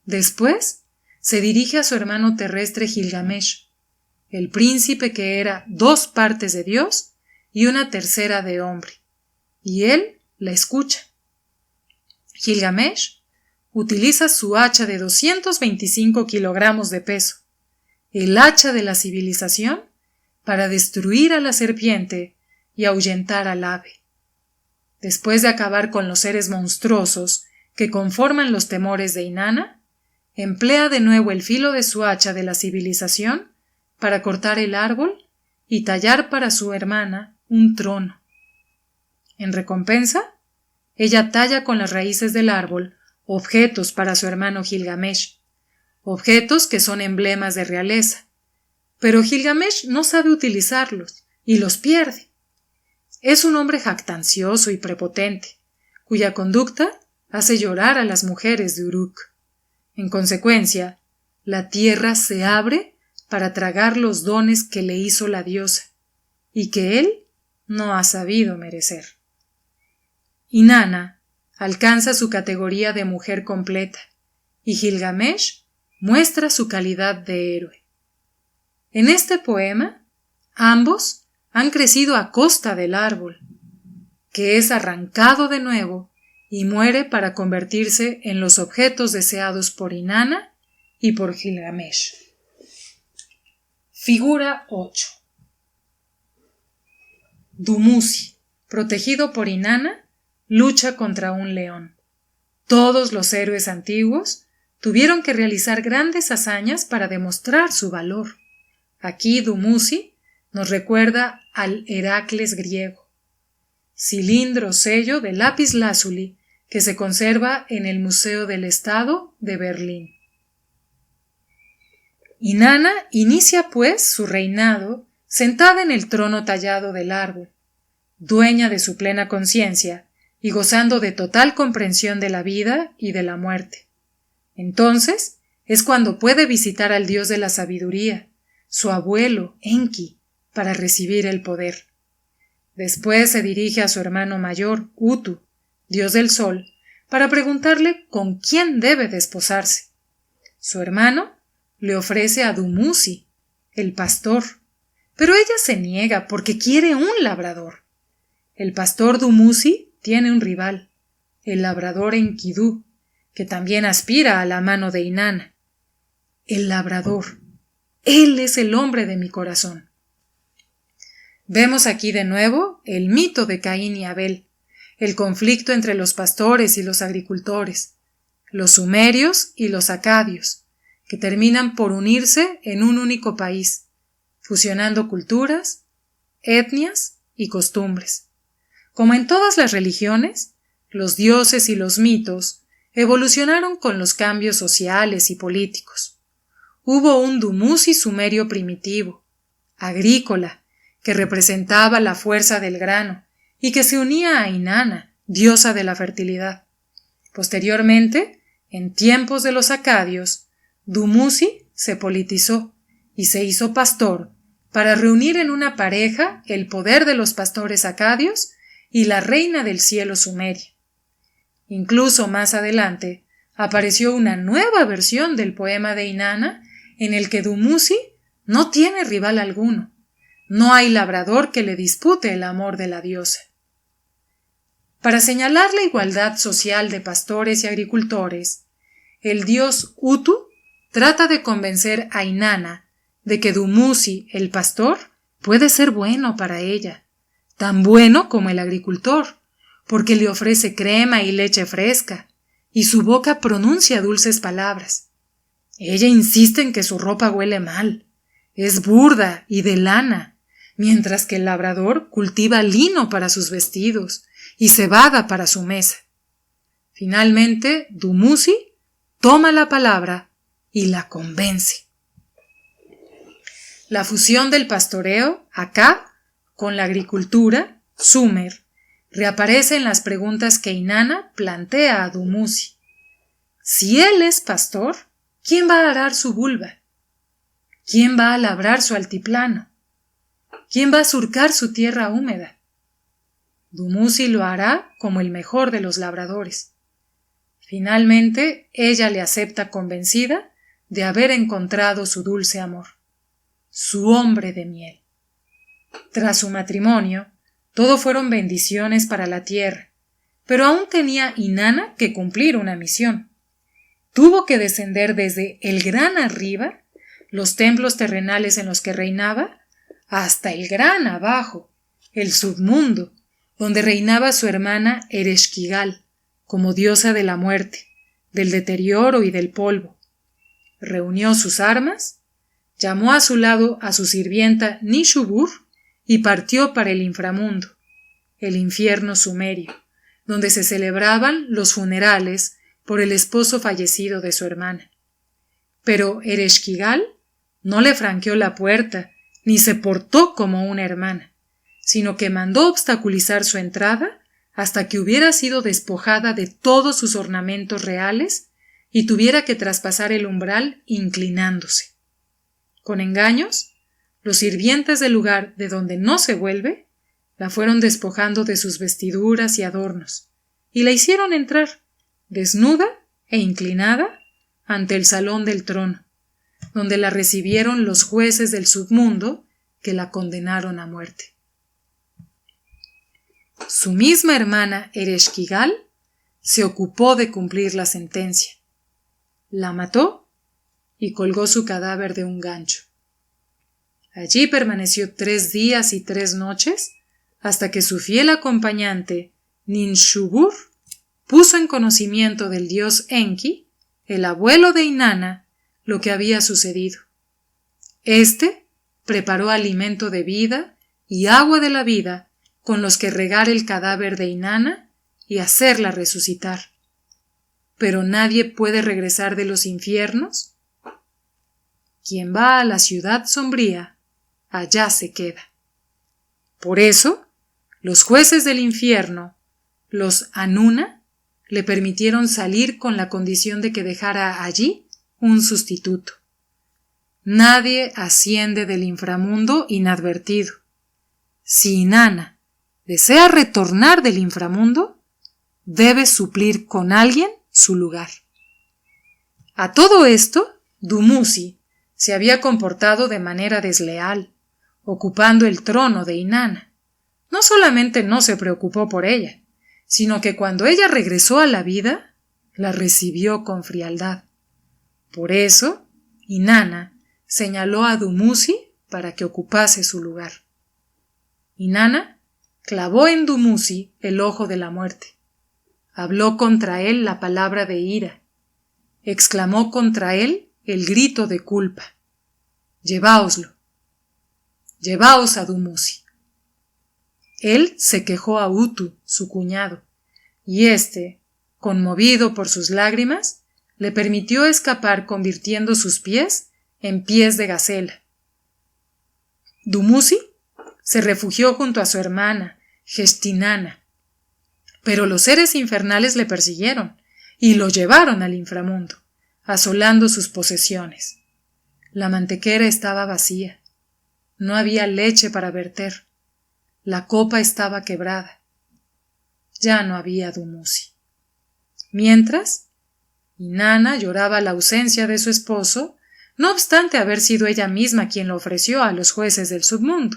Después, se dirige a su hermano terrestre Gilgamesh, el príncipe que era 2 partes de Dios y una tercera de hombre, y él la escucha. Gilgamesh utiliza su hacha de 225 kilogramos de peso, el hacha de la civilización, para destruir a la serpiente y ahuyentar al ave. Después de acabar con los seres monstruosos que conforman los temores de Inanna, emplea de nuevo el filo de su hacha de la civilización para cortar el árbol y tallar para su hermana un trono. En recompensa, ella talla con las raíces del árbol objetos para su hermano Gilgamesh, objetos que son emblemas de realeza, pero Gilgamesh no sabe utilizarlos y los pierde. Es un hombre jactancioso y prepotente, cuya conducta hace llorar a las mujeres de Uruk. En consecuencia, la tierra se abre para tragar los dones que le hizo la diosa y que él no ha sabido merecer. Inanna alcanza su categoría de mujer completa y Gilgamesh muestra su calidad de héroe. En este poema, ambos han crecido a costa del árbol, que es arrancado de nuevo y muere para convertirse en los objetos deseados por Inanna y por Gilgamesh. Figura 8. Dumuzi, protegido por Inanna, lucha contra un león. Todos los héroes antiguos tuvieron que realizar grandes hazañas para demostrar su valor. Aquí Dumuzi nos recuerda al Heracles griego, cilindro sello de lápiz-lazuli que se conserva en el Museo del Estado de Berlín. Inanna inicia pues su reinado sentada en el trono tallado del árbol, dueña de su plena conciencia y gozando de total comprensión de la vida y de la muerte. Entonces es cuando puede visitar al dios de la sabiduría, su abuelo Enki, para recibir el poder. Después se dirige a su hermano mayor, Utu, dios del sol, para preguntarle con quién debe desposarse. Su hermano le ofrece a Dumuzi, el pastor, pero ella se niega porque quiere un labrador. El pastor Dumuzi tiene un rival, el labrador Enkidu, que también aspira a la mano de Inanna. El labrador, él es el hombre de mi corazón. Vemos aquí de nuevo el mito de Caín y Abel, el conflicto entre los pastores y los agricultores, los sumerios y los acadios, que terminan por unirse en un único país, fusionando culturas, etnias y costumbres. Como en todas las religiones, los dioses y los mitos evolucionaron con los cambios sociales y políticos. Hubo un Dumuzi sumerio primitivo, agrícola, que representaba la fuerza del grano y que se unía a Inanna, diosa de la fertilidad. Posteriormente, en tiempos de los acadios, Dumuzi se politizó y se hizo pastor para reunir en una pareja el poder de los pastores acadios y la reina del cielo sumeria. Incluso más adelante apareció una nueva versión del poema de Inanna en el que Dumuzi no tiene rival alguno. No hay labrador que le dispute el amor de la diosa. Para señalar la igualdad social de pastores y agricultores, el dios Utu trata de convencer a Inanna de que Dumuzi, el pastor, puede ser bueno para ella, tan bueno como el agricultor, porque le ofrece crema y leche fresca, y su boca pronuncia dulces palabras. Ella insiste en que su ropa huele mal, es burda y de lana, mientras que el labrador cultiva lino para sus vestidos y cebada para su mesa. Finalmente, Dumuzi toma la palabra y la convence. La fusión del pastoreo, acá, con la agricultura, Sumer, reaparece en las preguntas que Inanna plantea a Dumuzi. Si él es pastor, ¿quién va a arar su vulva? ¿Quién va a labrar su altiplano? ¿Quién va a surcar su tierra húmeda? Dumuzi lo hará como el mejor de los labradores. Finalmente, ella le acepta convencida de haber encontrado su dulce amor, su hombre de miel. Tras su matrimonio, todo fueron bendiciones para la tierra, pero aún tenía Inanna que cumplir una misión. Tuvo que descender desde el gran arriba, los templos terrenales en los que reinaba, hasta el gran abajo, el submundo, donde reinaba su hermana Ereshkigal, como diosa de la muerte, del deterioro y del polvo. Reunió sus armas, llamó a su lado a su sirvienta Nishubur y partió para el inframundo, el infierno sumerio, donde se celebraban los funerales por el esposo fallecido de su hermana. Pero Ereshkigal no le franqueó la puerta ni se portó como una hermana, sino que mandó obstaculizar su entrada hasta que hubiera sido despojada de todos sus ornamentos reales y tuviera que traspasar el umbral inclinándose. Con engaños, los sirvientes del lugar de donde no se vuelve la fueron despojando de sus vestiduras y adornos, y la hicieron entrar, desnuda e inclinada, ante el salón del trono, donde la recibieron los jueces del submundo que la condenaron a muerte. Su misma hermana Ereshkigal se ocupó de cumplir la sentencia. La mató y colgó su cadáver de un gancho. Allí permaneció 3 días y 3 noches hasta que su fiel acompañante, Ninshubur, puso en conocimiento del dios Enki, el abuelo de Inanna, lo que había sucedido. Este preparó alimento de vida y agua de la vida con los que regar el cadáver de Inanna y hacerla resucitar. ¿Pero nadie puede regresar de los infiernos? Quien va a la ciudad sombría, allá se queda. Por eso, los jueces del infierno, los Anuna, le permitieron salir con la condición de que dejara allí un sustituto. Nadie asciende del inframundo inadvertido. Si Inanna desea retornar del inframundo, debe suplir con alguien su lugar. A todo esto, Dumuzi se había comportado de manera desleal, ocupando el trono de Inanna. No solamente no se preocupó por ella, sino que cuando ella regresó a la vida, la recibió con frialdad. Por eso, Inanna señaló a Dumuzi para que ocupase su lugar. Inanna clavó en Dumuzi el ojo de la muerte. Habló contra él la palabra de ira. Exclamó contra él el grito de culpa. Lleváoslo. Llevaos a Dumuzi. Él se quejó a Utu, su cuñado, y éste, conmovido por sus lágrimas, le permitió escapar convirtiendo sus pies en pies de gacela. Dumuzi se refugió junto a su hermana, Geshtinanna, pero los seres infernales le persiguieron y lo llevaron al inframundo, asolando sus posesiones. La mantequera estaba vacía. No había leche para verter. La copa estaba quebrada. Ya no había Dumuzi. Mientras, Inanna lloraba la ausencia de su esposo, no obstante haber sido ella misma quien lo ofreció a los jueces del submundo.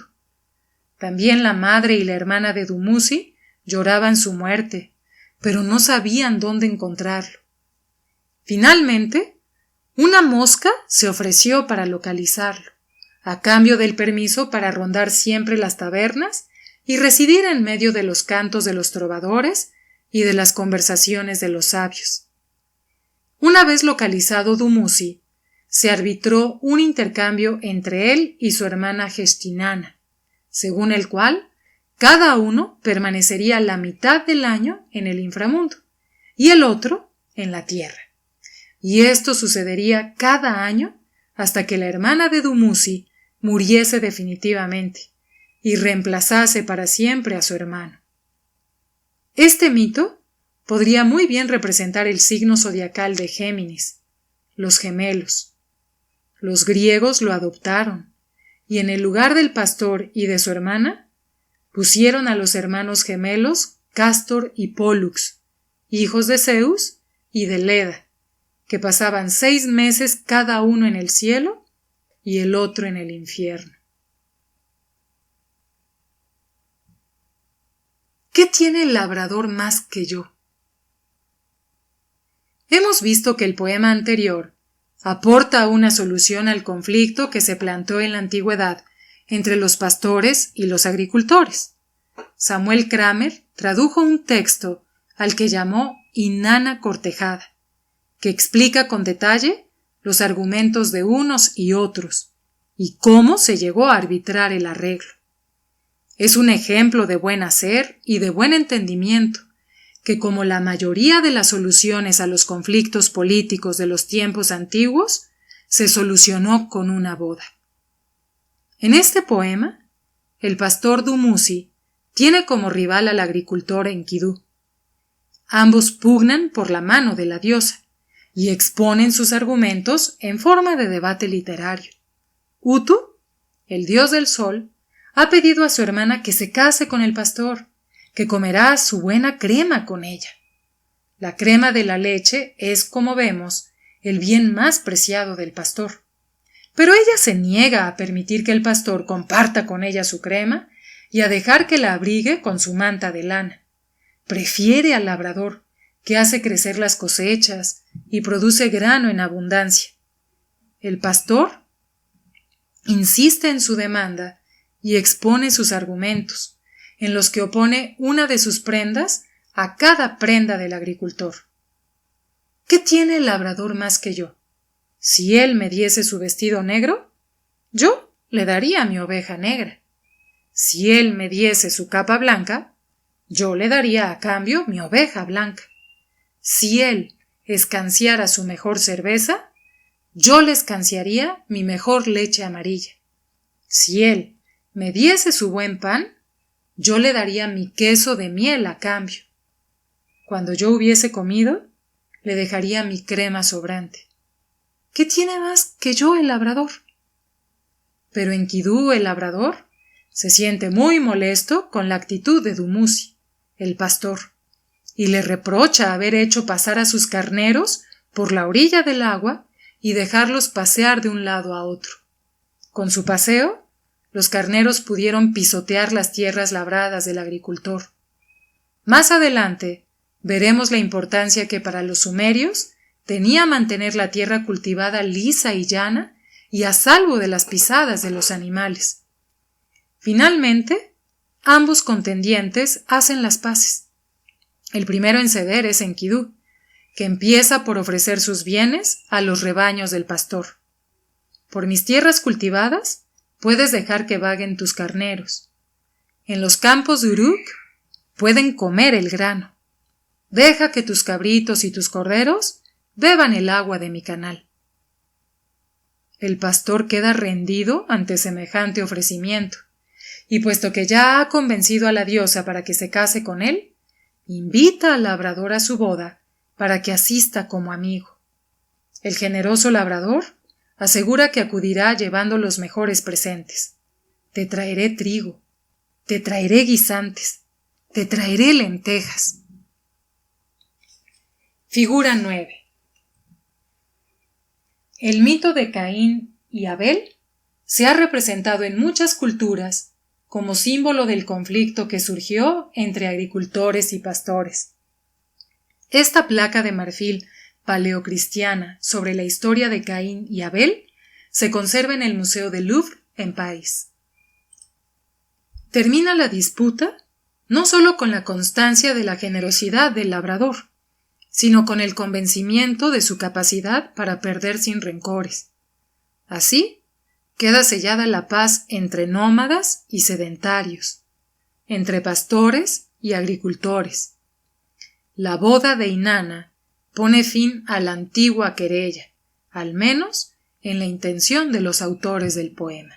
También la madre y la hermana de Dumuzi lloraban su muerte, pero no sabían dónde encontrarlo. Finalmente, una mosca se ofreció para localizarlo, a cambio del permiso para rondar siempre las tabernas y residir en medio de los cantos de los trovadores y de las conversaciones de los sabios. Una vez localizado Dumuzi, se arbitró un intercambio entre él y su hermana Geshtinanna, según el cual cada uno permanecería la mitad del año en el inframundo y el otro en la tierra. Y esto sucedería cada año hasta que la hermana de Dumuzi muriese definitivamente y reemplazase para siempre a su hermano. Este mito podría muy bien representar el signo zodiacal de Géminis, los gemelos. Los griegos lo adoptaron y en el lugar del pastor y de su hermana pusieron a los hermanos gemelos Cástor y Pólux, hijos de Zeus y de Leda, que pasaban 6 meses cada uno en el cielo y el otro en el infierno. ¿Qué tiene el labrador más que yo? Hemos visto que el poema anterior aporta una solución al conflicto que se planteó en la antigüedad entre los pastores y los agricultores. Samuel Kramer tradujo un texto al que llamó Inanna cortejada, que explica con detalle los argumentos de unos y otros y cómo se llegó a arbitrar el arreglo. Es un ejemplo de buen hacer y de buen entendimiento, que como la mayoría de las soluciones a los conflictos políticos de los tiempos antiguos, se solucionó con una boda. En este poema, el pastor Dumuzi tiene como rival al agricultor Enkidu. Ambos pugnan por la mano de la diosa y exponen sus argumentos en forma de debate literario. Utu, el dios del sol, ha pedido a su hermana que se case con el pastor, que comerá su buena crema con ella. La crema de la leche es, como vemos, el bien más preciado del pastor. Pero ella se niega a permitir que el pastor comparta con ella su crema y a dejar que la abrigue con su manta de lana. Prefiere al labrador, que hace crecer las cosechas y produce grano en abundancia. El pastor insiste en su demanda y expone sus argumentos, en los que opone una de sus prendas a cada prenda del agricultor. ¿Qué tiene el labrador más que yo? Si él me diese su vestido negro, yo le daría mi oveja negra. Si él me diese su capa blanca, yo le daría a cambio mi oveja blanca. Si él escanciara su mejor cerveza, yo le escanciaría mi mejor leche amarilla. Si él me diese su buen pan, yo le daría mi queso de miel a cambio. Cuando yo hubiese comido, le dejaría mi crema sobrante. ¿Qué tiene más que yo el labrador? Pero Enkidu, el labrador, se siente muy molesto con la actitud de Dumuzi, el pastor, y le reprocha haber hecho pasar a sus carneros por la orilla del agua y dejarlos pasear de un lado a otro. Con su paseo, los carneros pudieron pisotear las tierras labradas del agricultor. Más adelante, veremos la importancia que para los sumerios tenía mantener la tierra cultivada lisa y llana y a salvo de las pisadas de los animales. Finalmente, ambos contendientes hacen las paces. El primero en ceder es Enkidu, que empieza por ofrecer sus bienes a los rebaños del pastor. Por mis tierras cultivadas, puedes dejar que vaguen tus carneros. En los campos de Uruk pueden comer el grano. Deja que tus cabritos y tus corderos beban el agua de mi canal. El pastor queda rendido ante semejante ofrecimiento, y puesto que ya ha convencido a la diosa para que se case con él, invita al labrador a su boda para que asista como amigo. El generoso labrador asegura que acudirá llevando los mejores presentes. Te traeré trigo, te traeré guisantes, te traeré lentejas. Figura 9. El mito de Caín y Abel se ha representado en muchas culturas como símbolo del conflicto que surgió entre agricultores y pastores. Esta placa de marfil paleocristiana sobre la historia de Caín y Abel se conserva en el Museo del Louvre en París. Termina la disputa no solo con la constancia de la generosidad del labrador, sino con el convencimiento de su capacidad para perder sin rencores. Así, queda sellada la paz entre nómadas y sedentarios, entre pastores y agricultores. La boda de Inanna pone fin a la antigua querella, al menos en la intención de los autores del poema.